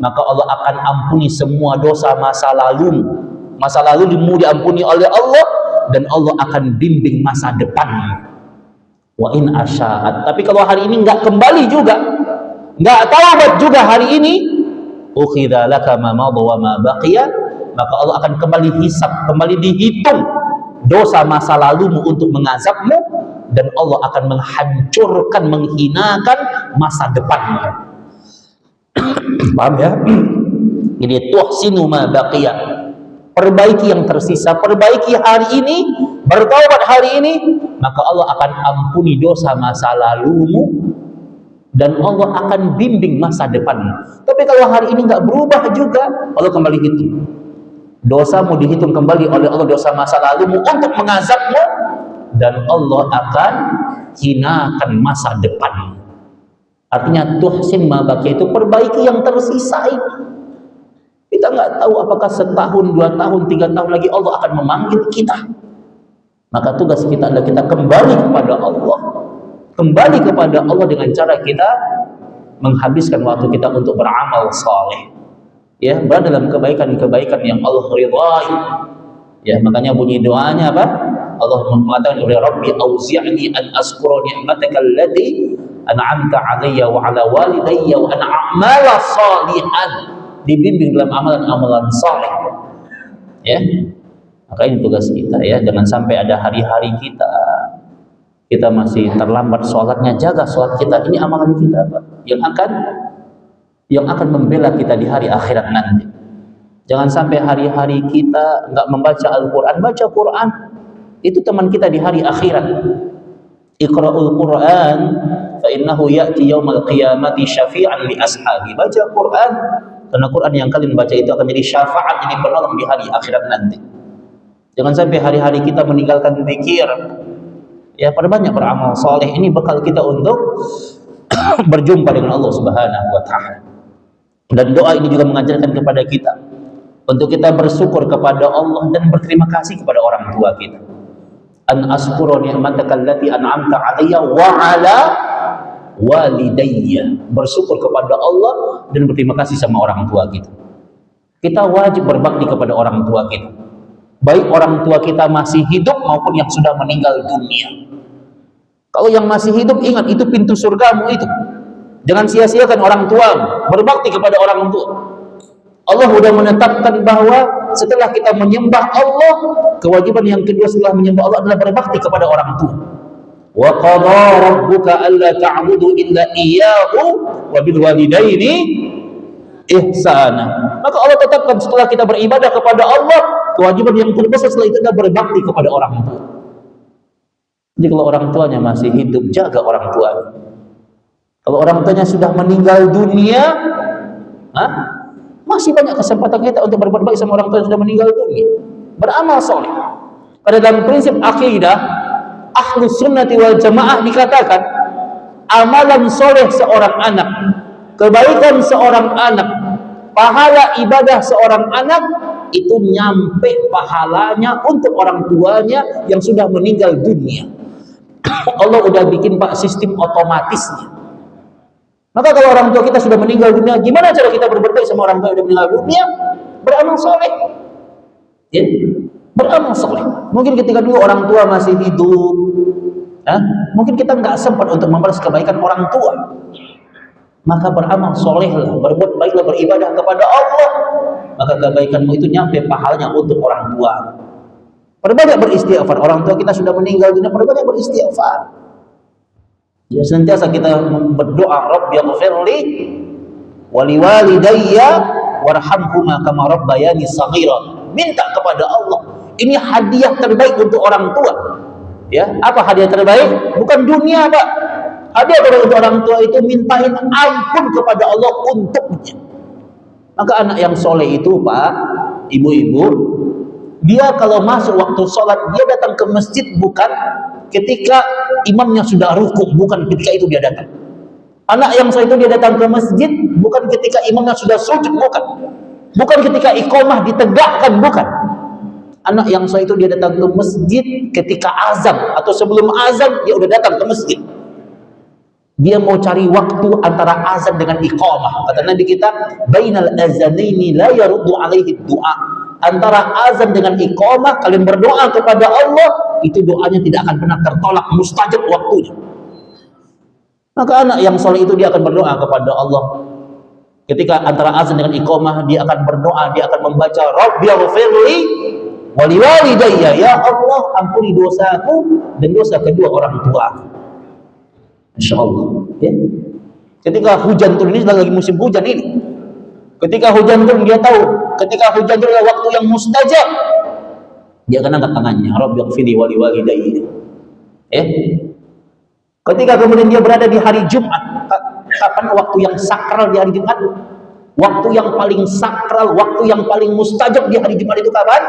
maka Allah akan ampuni semua dosa masa lalu. Masa lalumu diampuni oleh Allah, dan Allah akan bimbing masa depanmu. Wa in asya'at, tapi kalau hari ini nggak kembali juga, nggak taubat juga hari ini, ukhidha laka ma madha wa ma baqiya, maka Allah akan kembali hisab, kembali dihitung dosa masa lalumu untuk mengazabmu, dan Allah akan menghancurkan, menghinakan masa depanmu. Paham ya? Jadi tuhsinu ma baqiya, perbaiki yang tersisa, perbaiki hari ini, bertaubat hari ini, maka Allah akan ampuni dosa masa lalumu, dan Allah akan bimbing masa depanmu. Tapi kalau hari ini nggak berubah juga, Allah kembali hitung. Dosamu dihitung kembali oleh Allah, dosa masa lalumu untuk mengazabmu, dan Allah akan hinakan masa depanmu. Artinya tuhsin ma baqiya itu perbaiki yang tersisa ini. Kita nggak tahu apakah setahun, 2 tahun, 3 tahun lagi Allah akan memanggil kita. Maka tugas kita adalah kita kembali kepada Allah. Kembali kepada Allah dengan cara kita menghabiskan waktu kita untuk beramal saleh. Ya, berada dalam kebaikan-kebaikan yang Allah ridhai. Ya, makanya bunyi doanya apa? Allah mengatakan, "Ya Rabbi auzi'ni an azkura ni'mataka allati an'amta 'alayya wa 'ala walidayya wa an a'mala shalihan." Dibimbing dalam amalan-amalan saleh. Ya. Maka ini tugas kita ya, jangan sampai ada hari-hari kita masih terlambat sholatnya. Jaga sholat kita, ini amalan kita Pak, yang akan membela kita di hari akhirat nanti. Jangan sampai hari-hari kita nggak membaca Al-Quran. Baca Quran, itu teman kita di hari akhirat. Iqra'ul Quran fa innahu ya'ti yaumal qiyamati syafi'an li ashabi. Baca Quran, karena Quran yang kalian baca itu akan jadi syafaat, jadi penolong di hari akhirat nanti. Jangan sampai hari-hari kita meninggalkan zikir. Ya, perbanyak beramal soleh. Ini bekal kita untuk berjumpa dengan Allah Subhanahu wa Ta'ala. Dan doa ini juga mengajarkan kepada kita untuk kita bersyukur kepada Allah dan berterima kasih kepada orang tua kita. An askura ni'mataka allati an'amta 'alayya wa 'ala walidayya. Bersyukur kepada Allah dan berterima kasih sama orang tua kita. Kita wajib berbakti kepada orang tua kita, baik orang tua kita masih hidup maupun yang sudah meninggal dunia. Kalau yang masih hidup, ingat itu pintu surgamu itu. Jangan sia-siakan orang tuamu, berbakti kepada orang tua. Allah sudah menetapkan bahwa setelah kita menyembah Allah, kewajiban yang kedua setelah menyembah Allah adalah berbakti kepada orang tua. Wa qadha rabbuka alla ta'budu illa iyyahu wa bil walidaini ihsana. Maka Allah tetapkan setelah kita beribadah kepada Allah, kewajiban yang terbesar setelah itu adalah berbakti kepada orang tua. Jadi kalau orang tuanya masih hidup, jaga orang tuanya. Kalau orang tuanya sudah meninggal dunia, masih banyak kesempatan kita untuk berbuat baik sama orang tua yang sudah meninggal dunia. Beramal soleh. Pada dalam prinsip akidah Ahlus Sunnati wal Jamaah dikatakan amalan soleh seorang anak, kebaikan seorang anak, pahala ibadah seorang anak itu nyampe pahalanya untuk orang tuanya yang sudah meninggal dunia. Allah udah bikin Pak sistem otomatisnya. Maka kalau orang tua kita sudah meninggal dunia, gimana cara kita berbuat baik sama orang tua yang sudah meninggal dunia? Beramal soleh. Ya, beramal soleh. Mungkin ketika dulu orang tua masih hidup, mungkin kita nggak sempat untuk membalas kebaikan orang tua. Maka beramal solehlah, berbuat baiklah, beribadah kepada Allah. Maka kebaikanmu itu nyampe pahalanya untuk orang tua. Perbanyak beristighfar. Orang tua kita sudah meninggal dunia, perbanyak beristighfar. Ya, senantiasa kita berdoa, Rabbighfirli wa liwalidayya warhamhuma kama rabbayani shaghira. Minta kepada Allah. Ini hadiah terbaik untuk orang tua. Ya, apa hadiah terbaik? Bukan dunia, Pak. Hadiah terbaik untuk orang tua itu mintain ampun kepada Allah untuknya. Maka anak yang soleh itu, Pak, ibu-ibu, dia kalau masuk waktu sholat, dia datang ke masjid bukan ketika imamnya sudah rukuk, bukan ketika itu dia datang. Anak yang soleh itu dia datang ke masjid bukan ketika imamnya sudah sujud, bukan ketika iqamah ditegakkan, bukan. Anak yang soleh itu dia datang ke masjid ketika azan atau sebelum azan dia udah datang ke masjid. Dia mau cari waktu antara azan dengan iqamah. Kata Nabi kita, bainal azanaini la yaruddu alaihi du'a. Antara azan dengan iqamah kalian berdoa kepada Allah, itu doanya tidak akan pernah tertolak, mustajab waktunya. Maka anak yang soleh itu dia akan berdoa kepada Allah. Ketika antara azan dengan iqamah dia akan berdoa, dia akan membaca Rabbighfirli wa liwalidayya, ya Allah ampuni dosaku dan dosa kedua orang tuaku. Insyaallah, ya. Ketika hujan turun, ini lagi musim hujan ini. Ketika hujan turun dia tahu, ketika hujan turun adalah waktu yang mustajab. Dia akan angkat tangannya, Rabbighfirli wa liwalidayya. Ketika kemudian dia berada di hari Jumat, kapan waktu yang sakral di hari Jumat? Waktu yang paling sakral, waktu yang paling mustajab di hari Jumat itu kapan?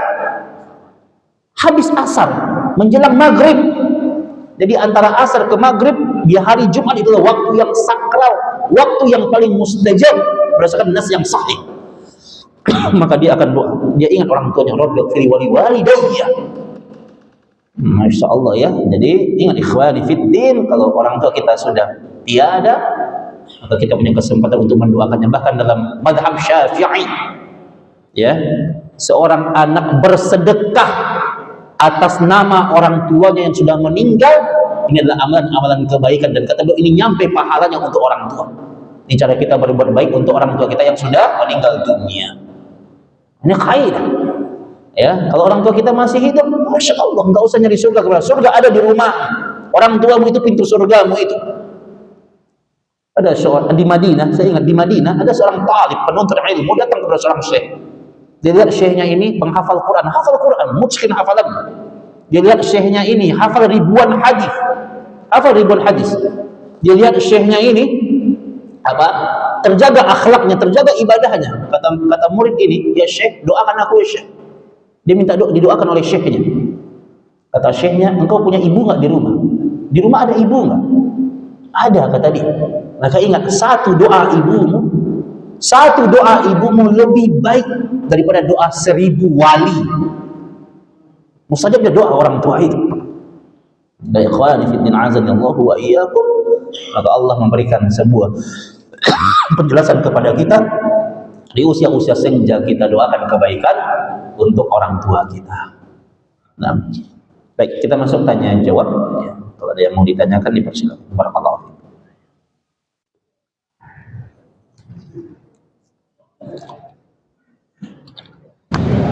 Habis asar, menjelang maghrib. Jadi antara asar ke maghrib di hari Jumat itulah waktu yang sakral, waktu yang paling mustajab berdasarkan nas yang sahih. Maka dia akan doa, dia ingat orang tuanya, Rabbighfirli wa liwalidayya. Masya Allah, ya. Jadi ingat ikhwani fiddin, kalau orang tua kita sudah tiada, maka kita punya kesempatan untuk mendoakannya. Bahkan dalam madhab Syafi'i, ya, seorang anak bersedekah atas nama orang tuanya yang sudah meninggal, ini adalah amalan-amalan kebaikan, dan kata beliau ini nyampe pahalanya untuk orang tua. Ini cara kita berbuat baik untuk orang tua kita yang sudah meninggal dunia. Ini kaidah. Ya, kalau orang tua kita masih hidup, masya Allah, nggak usah nyari surga. Surga ada di rumah. Orang tuamu itu pintu surgamu itu. Ada seorang di Madinah, saya ingat di Madinah ada seorang talib penuntut ilmu datang kepada seorang syekh. Dia lihat syekhnya ini penghafal Quran, hafal Quran, mutqin hafalan. Dia lihat syekhnya ini hafal ribuan hadis, Dia lihat syekhnya ini terjaga akhlaknya, terjaga ibadahnya. Kata murid ini, ya syekh, doakan aku ya syekh. Dia minta didoakan oleh syekhnya. Kata syekhnya, engkau punya ibu nggak di rumah? Di rumah ada ibu nggak? Ada, kata dia. Maka ingat, satu doa ibumu lebih baik daripada doa 1000 wali. Mustajab dia doa orang tua itu. Dan ikhwani fiddin azanillahu wa iyyakum, maka Allah memberikan sebuah penjelasan kepada kita di usia-usia senja, kita doakan kebaikan untuk orang tua kita. Nah, baik, kita masuk tanya jawab. Ya, kalau ada yang mau ditanyakan dipersilakan. Barakallahu fiik.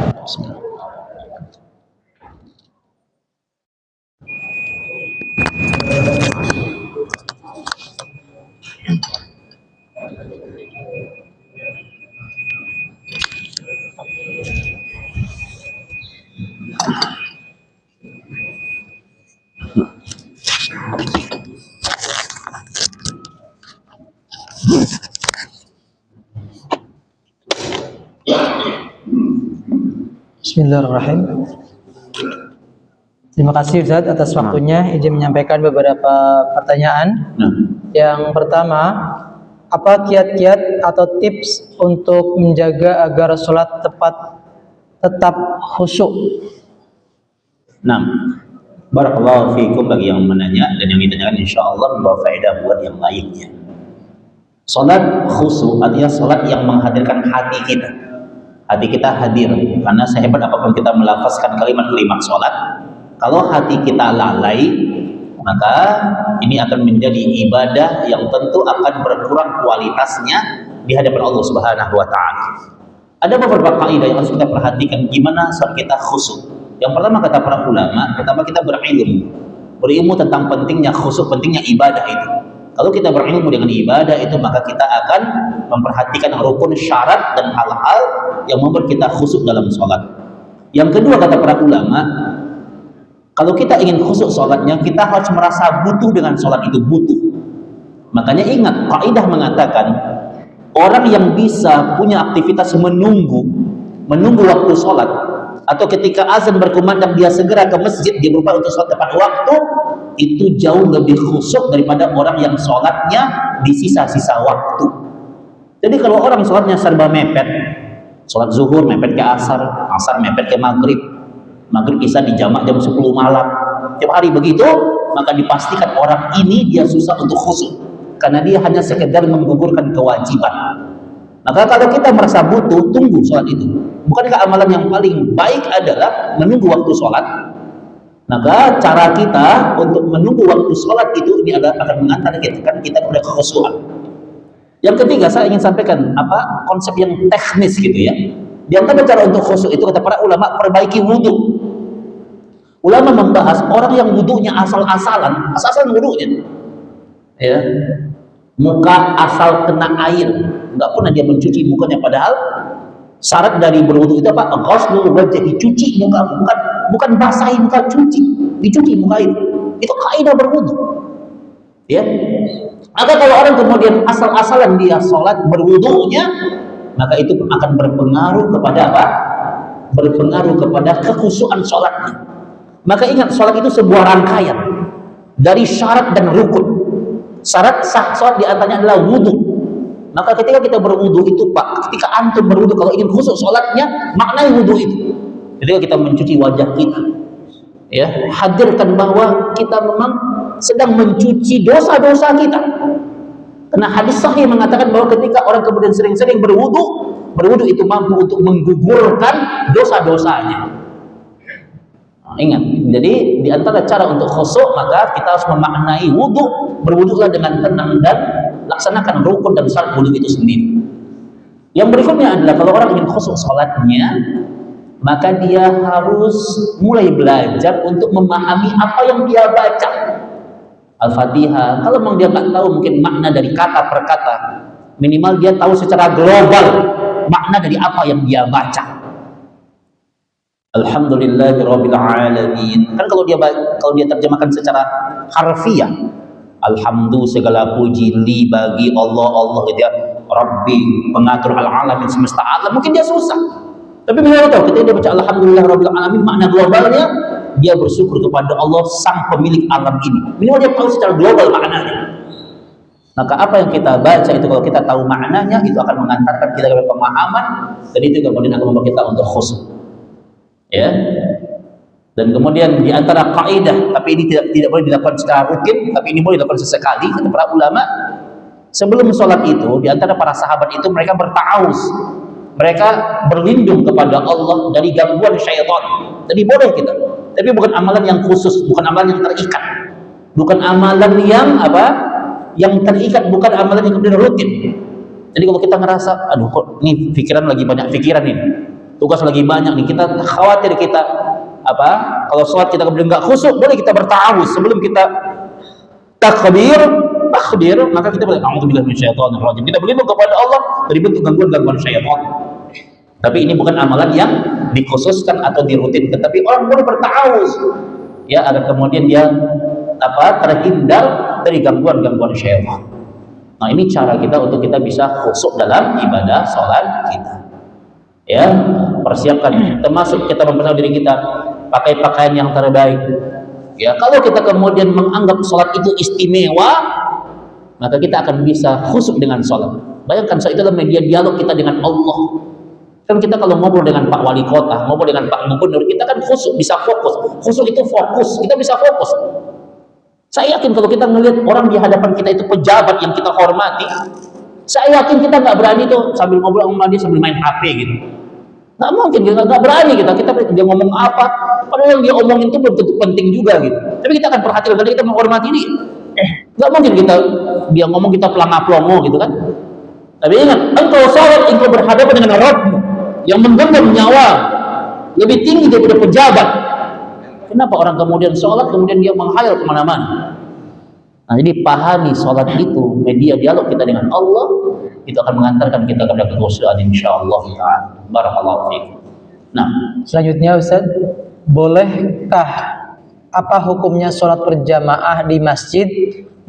Bismillah. Bismillahirrahmanirrahim. Terima kasih Ustaz atas waktunya. Izin menyampaikan beberapa pertanyaan. Yang pertama, apa kiat-kiat atau tips untuk menjaga agar sholat tetap khusyuk? Barakallahu fiikum bagi yang menanya dan yang ditanyakan, insya Allah membawa faedah buat yang lainnya. Sholat khusyuk artinya sholat yang menghadirkan hati kita. Hati kita hadir, karena sehebat apapun kita melafazkan kalimat-kalimat sholat, kalau hati kita lalai, maka ini akan menjadi ibadah yang tentu akan berkurang kualitasnya di hadapan Allah Subhanahu wa Ta'ala. Ada beberapa kaidah yang harus kita perhatikan gimana saat kita khusyuk. Yang pertama kata para ulama, pertama kita berilmu tentang pentingnya khusyuk, pentingnya ibadah itu. Kalau kita berilmu dengan ibadah itu, maka kita akan memperhatikan rukun, syarat, dan hal-hal yang membuat kita khusyuk dalam sholat. Yang kedua kata para ulama, kalau kita ingin khusyuk sholatnya, kita harus merasa butuh dengan sholat itu, butuh. Makanya ingat, kaidah mengatakan orang yang bisa punya aktivitas menunggu waktu sholat, atau ketika azan berkumandang dia segera ke masjid, dia berupaya untuk sholat tepat waktu, itu jauh lebih khusyuk daripada orang yang sholatnya di sisa-sisa waktu. Jadi kalau orang sholatnya serba mepet, sholat zuhur mepet ke asar mepet ke maghrib isya dijamak jam 10 malam, tiap hari begitu, maka dipastikan orang ini dia susah untuk khusyuk, karena dia hanya sekedar menggugurkan kewajiban. Maka kalau kita merasa butuh, tunggu sholat itu. Bukankah amalan yang paling baik adalah menunggu waktu sholat? Maka cara kita untuk menunggu waktu sholat itu, ini akan mengantarkan kita kepada kekhusyukan. Yang ketiga, saya ingin sampaikan konsep yang teknis gitu ya. Di antara cara untuk khusyuk itu kata para ulama, perbaiki wudhu. Ulama membahas orang yang wudhunya asal-asalan wudhunya, ya, muka asal kena air, nggak pernah dia mencuci mukanya, padahal syarat dari berwudhu itu apa? Ghuslul wajhi, cuci muka, bukan basahi muka, dicuci muka itu kaidah berwudhu, ya. Maka kalau orang kemudian asal-asalan dia sholat berwudhunya, maka itu akan berpengaruh kepada apa? Berpengaruh kepada kekhusyukan sholatnya. Maka ingat, sholat itu sebuah rangkaian dari syarat dan rukun. Syarat sah sholat diantaranya adalah wudhu. Maka ketika kita berwudhu itu, ketika antum berwudhu, kalau ingin khusyuk sholatnya, maknai wudhu itu. Ketika kita mencuci wajah kita, ya, hadirkan bahwa kita memang sedang mencuci dosa-dosa kita. Karena hadis sahih mengatakan bahwa ketika orang kemudian sering-sering berwudhu itu mampu untuk menggugurkan dosa-dosanya. Ingat, jadi di antara cara untuk khusyuk, maka kita harus memaknai wudhu. Berwudhulah dengan tenang dan laksanakan rukun dan syarat wudhu itu sendiri. Yang berikutnya adalah kalau orang ingin khusyuk sholatnya, maka dia harus mulai belajar untuk memahami apa yang dia baca. Al-Fatihah, kalau memang dia nggak tahu mungkin makna dari kata per kata, minimal dia tahu secara global makna dari apa yang dia baca. Alhamdulillahirabbil alamin. Kan kalau dia terjemahkan secara harfiah, alhamdu segala puji li bagi Allah gitu ya, Rabbi pengatur al-alamin semesta alam, mungkin dia susah. Tapi beliau tahu ketika dia baca alhamdulillahirabbil alamin, makna globalnya dia bersyukur kepada Allah sang pemilik alam ini. Minimal dia tahu secara global maknanya. Maka apa yang kita baca itu, kalau kita tahu maknanya, itu akan mengantarkan kita kepada pemahaman, dan itu kemudian akan membawa kita untuk khusyuk. Ya, dan kemudian di antara kaidah, tapi ini tidak boleh dilakukan secara rutin, tapi ini boleh dilakukan sesekali, kata para ulama, sebelum sholat itu, di antara para sahabat itu mereka berta'awuz, mereka berlindung kepada Allah dari gangguan syaitan. Jadi boleh kita, tapi bukan amalan yang khusus, bukan amalan yang terikat, bukan amalan yang terikat, bukan amalan yang kemudian rutin. Jadi kalau kita ngerasa, aduh kok ini pikiran lagi banyak pikiran ini, tugas lagi banyak nih, kita khawatir kita kalau sholat kita kemudian nggak khusyuk, boleh kita bertawuz sebelum kita takbir, maka kita boleh a'udzubillahi minasyaitonir rajim. Kita berlindung kepada Allah dari bentuk gangguan-gangguan syaitan. Tapi ini bukan amalan yang dikhususkan atau dirutinkan, tapi orang boleh bertawuz ya agar kemudian dia terhindar dari gangguan-gangguan syaitan. Nah, ini cara kita untuk kita bisa khusyuk dalam ibadah sholat kita. Ya, persiapkan, termasuk kita mempersiapkan diri kita pakai pakaian yang terbaik. Ya, kalau kita kemudian menganggap sholat itu istimewa, maka kita akan bisa khusyuk dengan sholat. Bayangkan, sholat itu adalah media dialog kita dengan Allah. Kan kita kalau ngobrol dengan Pak Wali Kota, ngobrol dengan Pak Gubernur, kita kan khusyuk, bisa fokus. Khusyuk itu fokus, kita bisa fokus. Saya yakin kalau kita ngelihat orang di hadapan kita itu pejabat yang kita hormati, saya yakin kita nggak berani tuh sambil ngobrol sama dia sambil main HP gitu. Nggak mungkin, nggak berani kita dia ngomong apa, padahal yang dia omongin itu belum tentu penting juga gitu. Tapi kita akan perhatikan karena kita menghormati dia. Nggak mungkin dia ngomong kita pelanga-pelongo gitu kan. Tapi ingat, engkau sholat, engkau berhadapan dengan Rabbmu yang menggenggam nyawa lebih tinggi daripada pejabat. Kenapa orang kemudian sholat kemudian dia menghayal kemana-mana? Nah, jadi pahami sholat itu media dialog kita dengan Allah, itu akan mengantarkan kita kepada kekhusyuan insyaallah ta'ala. Barakallahu fiikum. Nah, selanjutnya Ustaz, bolehkah apa hukumnya sholat berjamaah di masjid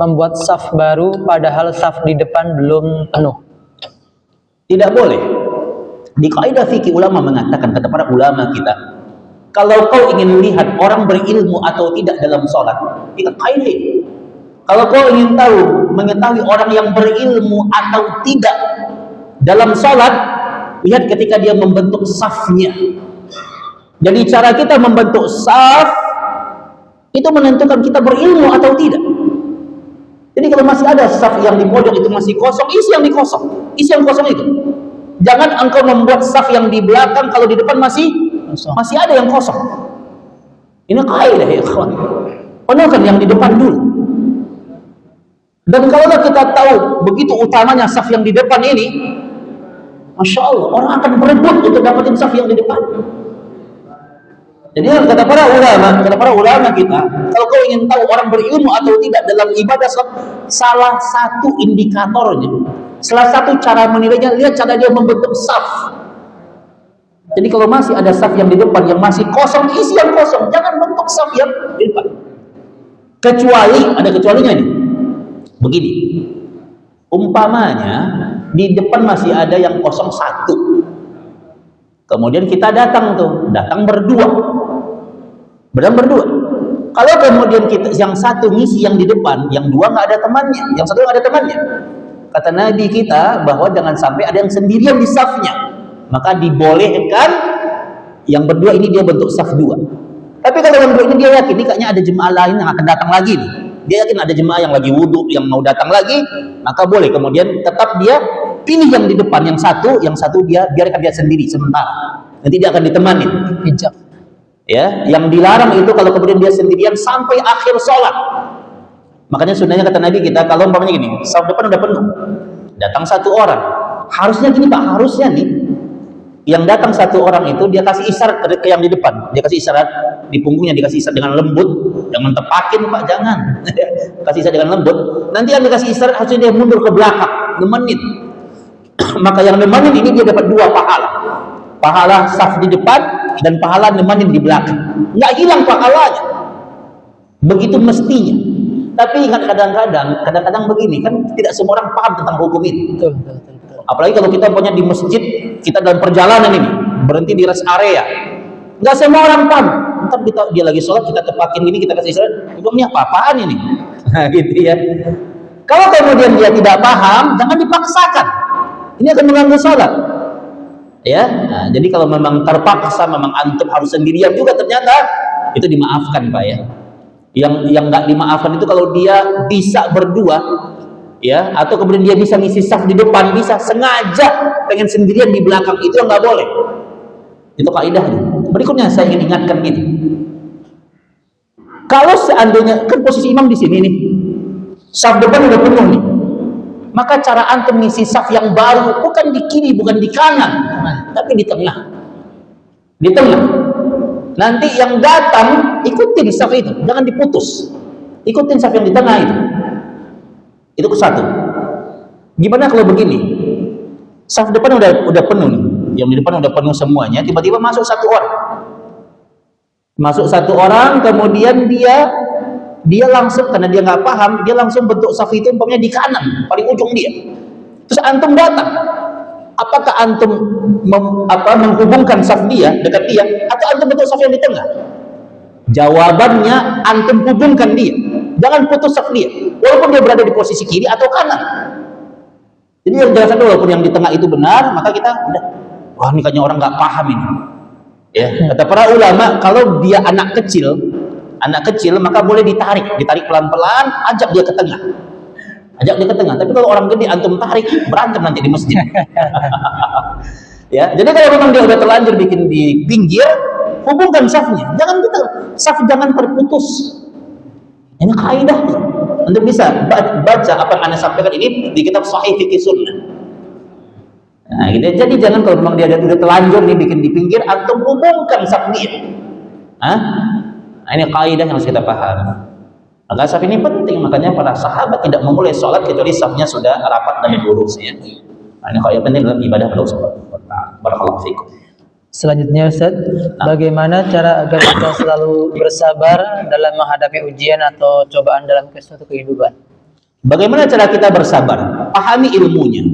membuat saf baru padahal saf di depan belum penuh? Tidak boleh. Di kaidah fikih ulama mengatakan, kata para ulama kita, kalau kau ingin melihat orang berilmu atau tidak dalam sholat, ingat kaidah ini. Kalau kau ingin mengetahui orang yang berilmu atau tidak dalam sholat, lihat ketika dia membentuk safnya. Jadi cara kita membentuk saf itu menentukan kita berilmu atau tidak. Jadi kalau masih ada saf yang di pojok itu masih kosong, isi yang kosong itu. Jangan engkau membuat saf yang di belakang kalau di depan masih ada yang kosong. Ini kaidah ya kawan. Penuhkan yang di depan dulu. Dan kalau kita tahu begitu utamanya saf yang di depan ini, Masya Allah, orang akan berebut untuk dapetin saf yang di depan. Jadi kata para ulama kita, kalau kau ingin tahu orang berilmu atau tidak dalam ibadah, salah satu indikatornya, salah satu cara menilainya, lihat cara dia membentuk saf. Jadi kalau masih ada saf yang di depan yang masih kosong, isi yang kosong, jangan bentuk saf yang di depan. Kecuali, ada kecualinya nih. Begini, umpamanya di depan masih ada yang kosong satu, kemudian kita datang berdua. Kalau kemudian yang satu ngisi yang di depan, yang dua nggak ada temannya, yang satu nggak ada temannya, kata Nabi kita bahwa jangan sampai ada yang sendirian di safnya, maka dibolehkan yang berdua ini dia bentuk saf dua. Tapi kalau yang berdua ini dia yakin ini kayaknya ada jemaah lain yang akan datang lagi nih. Dia yakin ada jemaah yang lagi wudhu, yang mau datang lagi, maka boleh kemudian tetap dia pilih yang di depan, yang satu dia biarkan dia sendiri sementara. Nanti dia akan ditemani. Bijak. Ya, yang dilarang itu kalau kemudian dia sendirian sampai akhir sholat. Makanya sunnahnya kata Nabi kita, kalau umpamanya gini, saf depan udah penuh, datang satu orang, harusnya gini Pak, harusnya nih, yang datang satu orang itu dia kasih isyarat ke yang di depan, dia kasih isyarat di punggungnya, dikasih isyarat dengan lembut, jangan tepakin Pak, jangan. Kasih isyarat dengan lembut. Nanti yang dikasih isyarat harusnya dia mundur ke belakang, nemenin. Maka yang nemenin ini dia dapat dua pahala. Pahala saf di depan dan pahala nemenin di belakang. Nggak hilang pahalanya. Begitu mestinya. Tapi ingat kadang-kadang begini, kan tidak semua orang paham tentang hukum ini. Betul. Apalagi kalau kita punya di masjid, kita dalam perjalanan ini, berhenti di rest area. Nggak semua orang paham. Ntar dia lagi sholat, kita tepakin gini, kita kasih isyarat, ini apa-apaan ini? Nah, gitu ya. Kalau kemudian dia tidak paham, jangan dipaksakan. Ini akan mengganggu sholat. Ya, nah, jadi kalau memang terpaksa, memang antum harus sendirian juga, ternyata itu dimaafkan Pak ya. Yang nggak dimaafkan itu kalau dia bisa berdua, ya, atau kemudian dia bisa ngisi saf di depan, bisa sengaja pengen sendirian di belakang, itu nggak boleh. Itu kaidahnya. Berikutnya saya ingin ingatkan gini. Kalau seandainya kan posisi imam di sini nih, saf depan udah penuh nih, maka cara antum ngisi saf yang baru bukan di kiri, bukan di kanan, tapi di tengah. di tengah. Nanti yang datang ikutin saf itu, jangan diputus. Ikutin saf yang di tengah itu. Itu ke satu. Gimana kalau begini? Saf depan udah penuh nih. Yang di depan udah penuh semuanya, tiba-tiba masuk satu orang. Masuk satu orang, kemudian dia langsung, karena dia nggak paham, dia langsung bentuk saf itu umpamanya di kanan, paling ujung dia. Terus antum datang. Apakah antum menghubungkan saf dia dekat dia, atau antum bentuk saf yang di tengah? Jawabannya antum hubungkan dia. Jangan putus saf dia, walaupun dia berada di posisi kiri atau kanan. Jadi jangan sampai walaupun yang di tengah itu benar, maka kita udah, wah ini kayaknya orang nggak paham ini. Ya, kata para ulama, kalau dia anak kecil, maka boleh ditarik pelan-pelan, ajak dia ke tengah. Tapi kalau orang gede antum tarik, berantem nanti di masjid. Ya, jadi kalau memang dia udah terlanjur bikin di pinggir, hubungkan safnya. Saf jangan terputus. Ini kaidahnya. Anda bisa baca apa yang Anda sampaikan ini di kitab Sahih Fiqih Sunnah. Nah, gitu. Jadi jangan kalau memang dia udah telanjur nih bikin di pinggir, antum hubungkan saf dia. Nah, ini kaidah yang harus kita paham. Maka saf ini penting, makanya para sahabat tidak memulai sholat kecuali safnya sudah rapat dan lurus ya. Nah, ini kaidah penting dalam ibadah pada usaha. Barakallahu fikum. Selanjutnya Ustaz, bagaimana cara agar kita selalu bersabar dalam menghadapi ujian atau cobaan dalam suatu kehidupan? Bagaimana cara kita bersabar? Pahami ilmunya.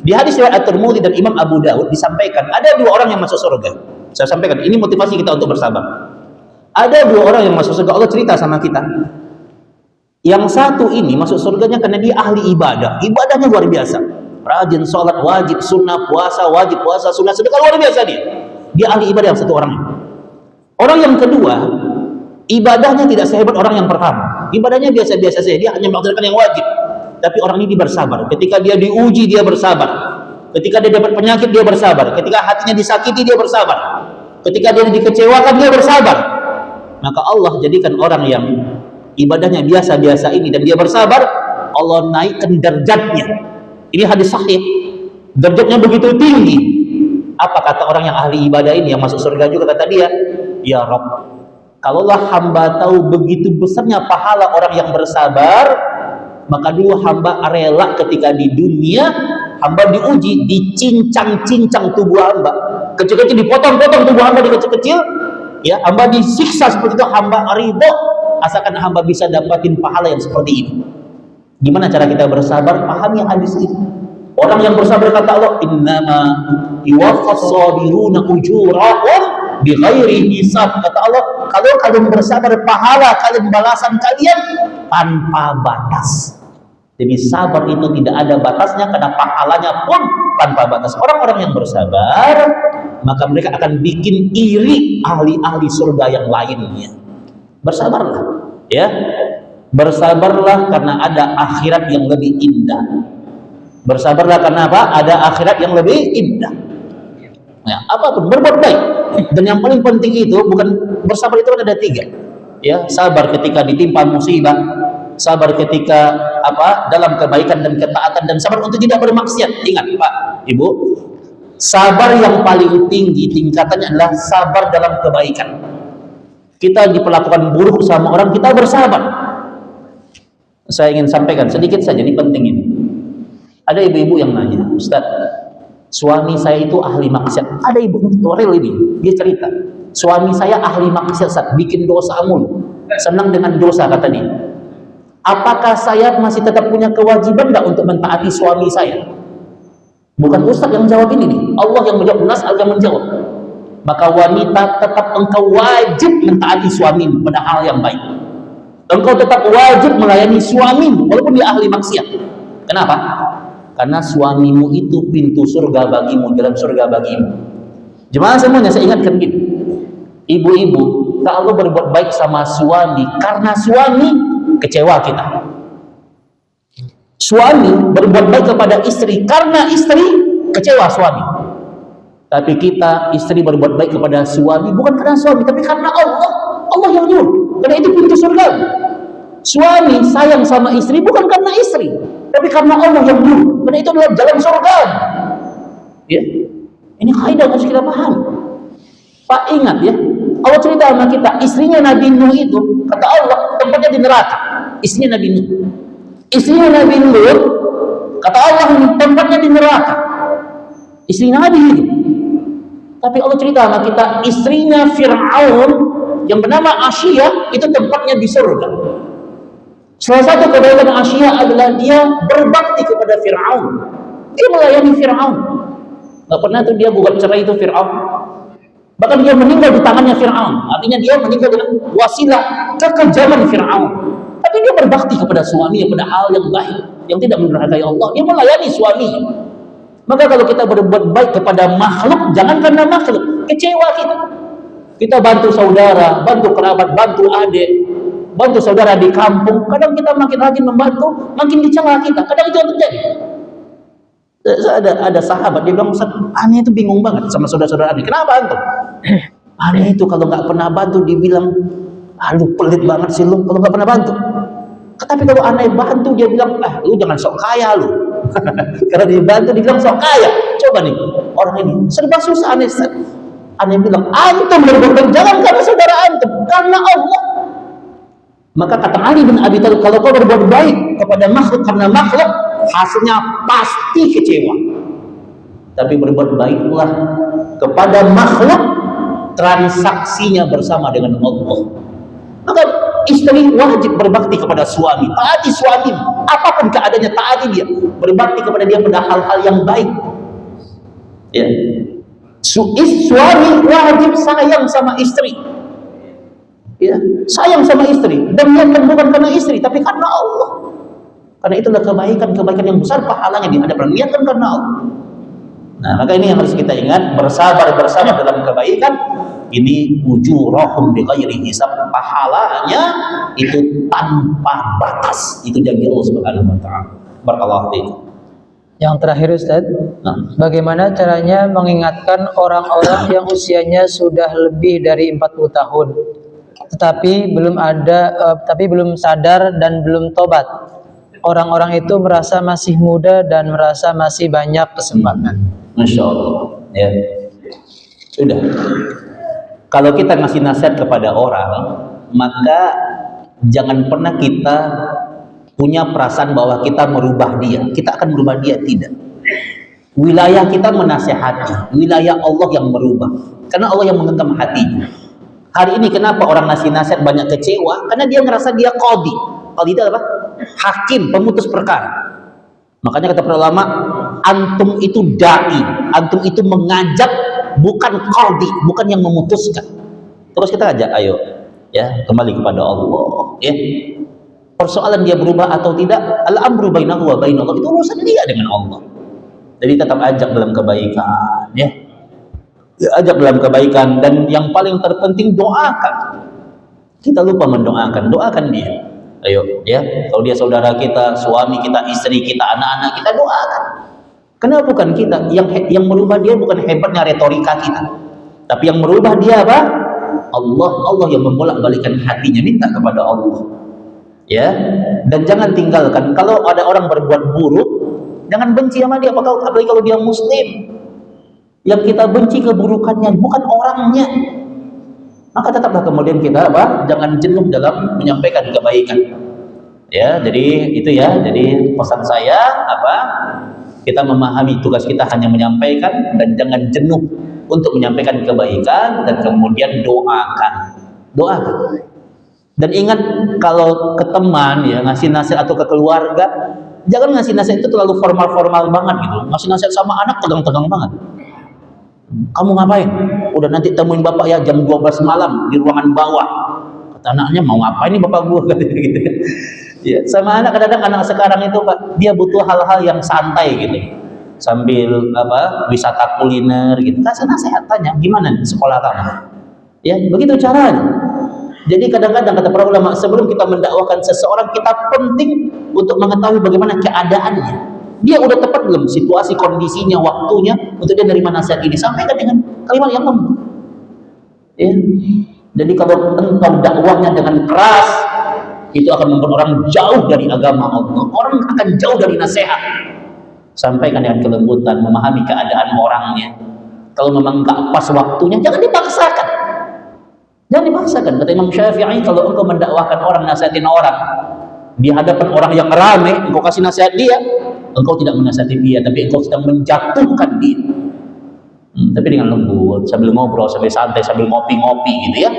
Di hadis riwayat At-Tirmidzi dan Imam Abu Daud disampaikan ada dua orang yang masuk surga. Saya sampaikan, ini motivasi kita untuk bersabar. Ada dua orang yang masuk surga. Allah cerita sama kita. Yang satu ini masuk surganya karena dia ahli ibadah. Ibadahnya luar biasa. Rajin sholat wajib, sunnah, puasa wajib, puasa sunnah, sedekah, luar biasa dia. Dia ahli ibadah yang satu orang. Orang yang kedua, ibadahnya tidak sehebat orang yang pertama. Ibadahnya biasa-biasa saja. Dia hanya melaksanakan yang wajib. Tapi orang ini bersabar. Ketika dia diuji, dia bersabar. Ketika dia dapat penyakit, dia bersabar. Ketika hatinya disakiti, dia bersabar. Ketika dia dikecewakan, dia bersabar. Maka Allah jadikan orang yang ibadahnya biasa-biasa ini dan dia bersabar, Allah naikkan derajatnya. Ini hadis sahih. Derajatnya begitu tinggi. Apa kata orang yang ahli ibadah ini yang masuk surga juga, kata dia, ya Rabb, kalaulah hamba tahu begitu besarnya pahala orang yang bersabar, maka dulu hamba rela ketika di dunia hamba diuji, dicincang-cincang tubuh hamba, kecil-kecil dipotong-potong tubuh hamba dikecil-kecil, ya, hamba disiksa seperti itu, hamba ridho asalkan hamba bisa dapatin pahala yang seperti ini. Gimana cara kita bersabar? Pahami hadis ini. Orang yang bersabar, kata Allah, innama yuwaffas sabiruna ujurahum bighairi hisab. Kata Allah, kalau kalian bersabar, pahala kalian, balasan kalian tanpa batas. Jadi sabar itu tidak ada batasnya, karena pahalanya pun tanpa batas. Orang-orang yang bersabar, maka mereka akan bikin iri ahli-ahli surga yang lainnya. Bersabarlah, ya. Bersabarlah karena ada akhirat yang lebih indah. Bersabarlah karena apa? Ada akhirat yang lebih indah. Ya, apapun, berbuat baik. Dan yang paling penting itu bukan bersabar, itu ada tiga. Ya, sabar ketika ditimpa musibah, sabar ketika dalam kebaikan dan ketaatan, dan sabar untuk tidak bermaksiat. Ingat Pak, Ibu, sabar yang paling tinggi tingkatannya adalah sabar dalam kebaikan. Kita diperlakukan buruk sama orang, kita bersabar. Saya ingin sampaikan sedikit saja, ini penting ini. Ada ibu-ibu yang nanya, Ustaz, suami saya itu ahli maksiat. Ada ibu real ini, dia cerita, suami saya ahli maksiat, Ustaz, bikin dosa mulu, senang dengan dosa, kata dia. Apakah saya masih tetap punya kewajiban nggak untuk mentaati suami saya? Bukan Ustaz yang jawab ini nih, Allah yang menjawab, Nas yang menjawab. Maka wanita, tetap engkau wajib mentaati suamimu pada hal yang baik. Engkau tetap wajib melayani suamimu walaupun dia ahli maksiat. Kenapa? Karena suamimu itu pintu surga bagimu, jalan surga bagimu. Jemaah semuanya, saya ingatkan gini, ibu-ibu, kalau berbuat baik sama suami karena suami, kecewa kita. Suami berbuat baik kepada istri karena istri, kecewa suami. Tapi kita, istri berbuat baik kepada suami bukan karena suami, tapi karena Allah. Allah yang nyuruh, karena itu pintu surga. Suami sayang sama istri bukan karena istri, tapi karena Allah yang nyuruh, karena itu adalah jalan surga. Ya, ini kaidah harus kita paham. Pak, ingat ya, Allah cerita sama kita, istrinya Nabi Nuh itu, kata Allah, tempatnya di neraka. Istrinya Nabi Nuh. Istrinya Nabi Nuh, kata Allah, tempatnya di neraka. Istri Nabi itu. Tapi Allah cerita sama kita, istrinya Fir'aun yang bernama Asyia itu tempatnya di surga. Salah satu kebaikan Asyia adalah dia berbakti kepada Fir'aun. Dia melayani Fir'aun. Gak pernah tuh dia gugat cerai itu Fir'aun. Bahkan dia meninggal di tangannya Fir'aun. Artinya dia meninggal dengan wasilah kekejaman Fir'aun. Tapi dia berbakti kepada suami pada hal yang baik, yang tidak mendurhakai Allah. Dia melayani suaminya. Maka kalau kita berbuat baik kepada makhluk, jangan karena makhluk kecewa kita. Kita bantu saudara, bantu kerabat, bantu adik, bantu saudara di kampung. Kadang kita makin rajin membantu, makin dicela kita. Kadang itu yang terjadi. Ada sahabat dia bilang, Ustaz, aneh itu bingung banget sama saudara-saudara aneh. Kenapa antum? Aneh itu kalau nggak pernah bantu dibilang, aduh pelit banget sih lu kalau nggak pernah bantu. Tapi kalau aneh bantu dia bilang, lu jangan sok kaya lu. Karena dibantu dibilang sok kaya. Coba nih orang ini serba susah aneh. Aneh bilang, antum berbuat jangan karena saudara antum, karena Allah. Maka kata Ali bin Abi Thalib, kalau kau berbuat baik kepada makhluk karena makhluk, hasilnya pasti kecewa. Tapi berbuat baiklah kepada makhluk, transaksinya bersama dengan Allah. Maka istri wajib berbakti kepada suami, taati suami, apapun keadaannya taati dia, berbakti kepada dia pada hal-hal yang baik. Ya. Suami wajib sayang sama istri. Ya, sayang sama istri dan niatkan bukan karena istri tapi karena Allah. Karena itulah kebaikan yang besar pahalanya di hadapan niatkan karena Allah. Nah, maka ini yang harus kita ingat, bersabar bersama dalam kebaikan. Ini ujurahum bighairi hisab, pahalanya itu tanpa batas. Itu janji Allah Subhanahu wa taala. Barakallahu fiik. Yang terakhir Ustaz, bagaimana caranya mengingatkan orang-orang yang usianya sudah lebih dari 40 tahun tetapi belum sadar dan belum tobat. Orang-orang itu merasa masih muda dan merasa masih banyak kesempatan. Masya Allah. Ya. Sudah. Kalau kita ngasih nasihat kepada orang, maka jangan pernah kita punya perasaan bahwa kita merubah dia. Kita akan merubah dia, tidak. Wilayah kita menasihati, wilayah Allah yang merubah. Karena Allah yang menggenggam hatinya. Hari ini kenapa orang ngasih nasihat banyak kecewa? Karena dia ngerasa dia qadhi. Qadhi itu apa? Hakim, pemutus perkara. Makanya kata para ulama, antum itu dai, antum itu mengajak, bukan qadhi, bukan yang memutuskan. Terus kita ajak, ayo, ya kembali kepada Allah. Ya, persoalan dia berubah atau tidak, al-amru bainahu wa bainallah, itu urusan dia dengan Allah. Jadi tetap ajak dalam kebaikan, ya. Ajak dalam kebaikan, dan yang paling terpenting doakan. Kita lupa mendoakan, doakan dia. Ayo, ya, kalau dia saudara kita, suami kita, istri kita, anak-anak kita, doakan. Kenapa bukan kita? Yang merubah dia bukan hebatnya retorika kita, tapi yang merubah dia apa? Allah yang membolak-balikan hatinya, minta kepada Allah. Ya, dan jangan tinggalkan. Kalau ada orang berbuat buruk, jangan benci sama dia, apalagi kalau dia muslim. Yang kita benci keburukannya, bukan orangnya. Maka tetaplah kemudian kita apa? Jangan jenuh dalam menyampaikan kebaikan. Ya, jadi itu ya. Jadi pesan saya apa? Kita memahami tugas kita hanya menyampaikan, dan jangan jenuh untuk menyampaikan kebaikan, dan kemudian doakan. Doakan. Dan ingat, kalau ke teman ya ngasih nasihat atau ke keluarga, jangan ngasih nasihat itu terlalu formal-formal banget gitu. Ngasih nasihat sama anak tegang-tegang banget. Kamu ngapain? Udah nanti temuin bapak ya jam 12 malam di ruangan bawah. Kata anaknya, mau ngapain nih bapak gua gitu. Ya, sama anak kadang-kadang anak sekarang itu Pak, dia butuh hal-hal yang santai gitu. Sambil apa? Wisata kuliner gitu. Kasih nasihat, tanya, gimana nih sekolah kamu? Ya, begitu caranya. Jadi kadang-kadang kata para ulama, sebelum kita mendakwakan seseorang, kita penting untuk mengetahui bagaimana keadaannya. Dia udah tepat belum situasi, kondisinya, waktunya untuk dia menerima nasihat ini? Sampaikan dengan kalimat yang lembut. Ya. Jadi kalau engkau dakwahnya dengan keras, itu akan membuat orang jauh dari agama Allah. Orang akan jauh dari nasihat. Sampaikan dengan kelembutan, memahami keadaan orangnya. Kalau memang nggak pas waktunya, jangan dipaksakan. Jangan dipaksakan. Kata Imam Syafi'i, kalau engkau mendakwahkan orang, nasihatin orang di hadapan orang yang ramai, engkau kasih nasihat dia, engkau tidak menasihati dia, tapi engkau sedang menjatuhkan dia. Tapi dengan lembut, sambil ngobrol, sambil santai, sambil ngopi-ngopi gitu ya.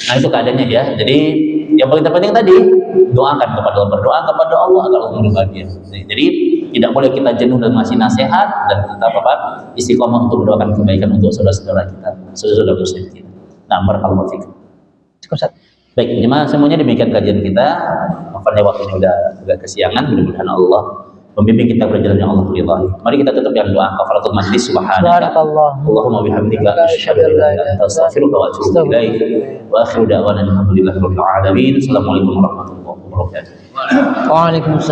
Nah itu keadaannya ya. Jadi yang paling terpenting tadi, doakan kepada Allah, berdoa kepada Allah agar Allah membahagia. Jadi tidak boleh kita jenuh dan ngasih nasihat, dan tetap istiqomah untuk mendoakan kebaikan untuk saudara-saudara kita, saudara-saudara muslim kita. Nah, barakallahu fikum. Cukup, Ustaz. Baik, jemaah semuanya, demikian kajian kita. Maafkan waktunya udah agak kesiangan. Mudah-mudahan Allah membimbing kita berjalan yang Allah ridhai. Mari kita tutup dengan doa kafaratul majlis. Subhanaka Allahumma bihamdika asyhadu an la ilaha illa anta astaghfiruka wa atubu ilaik. Wa akhiru da'wana alhamdulillahi rabbil alamin. Assalamualaikum warahmatullahi wabarakatuh. Waalaikumsalam.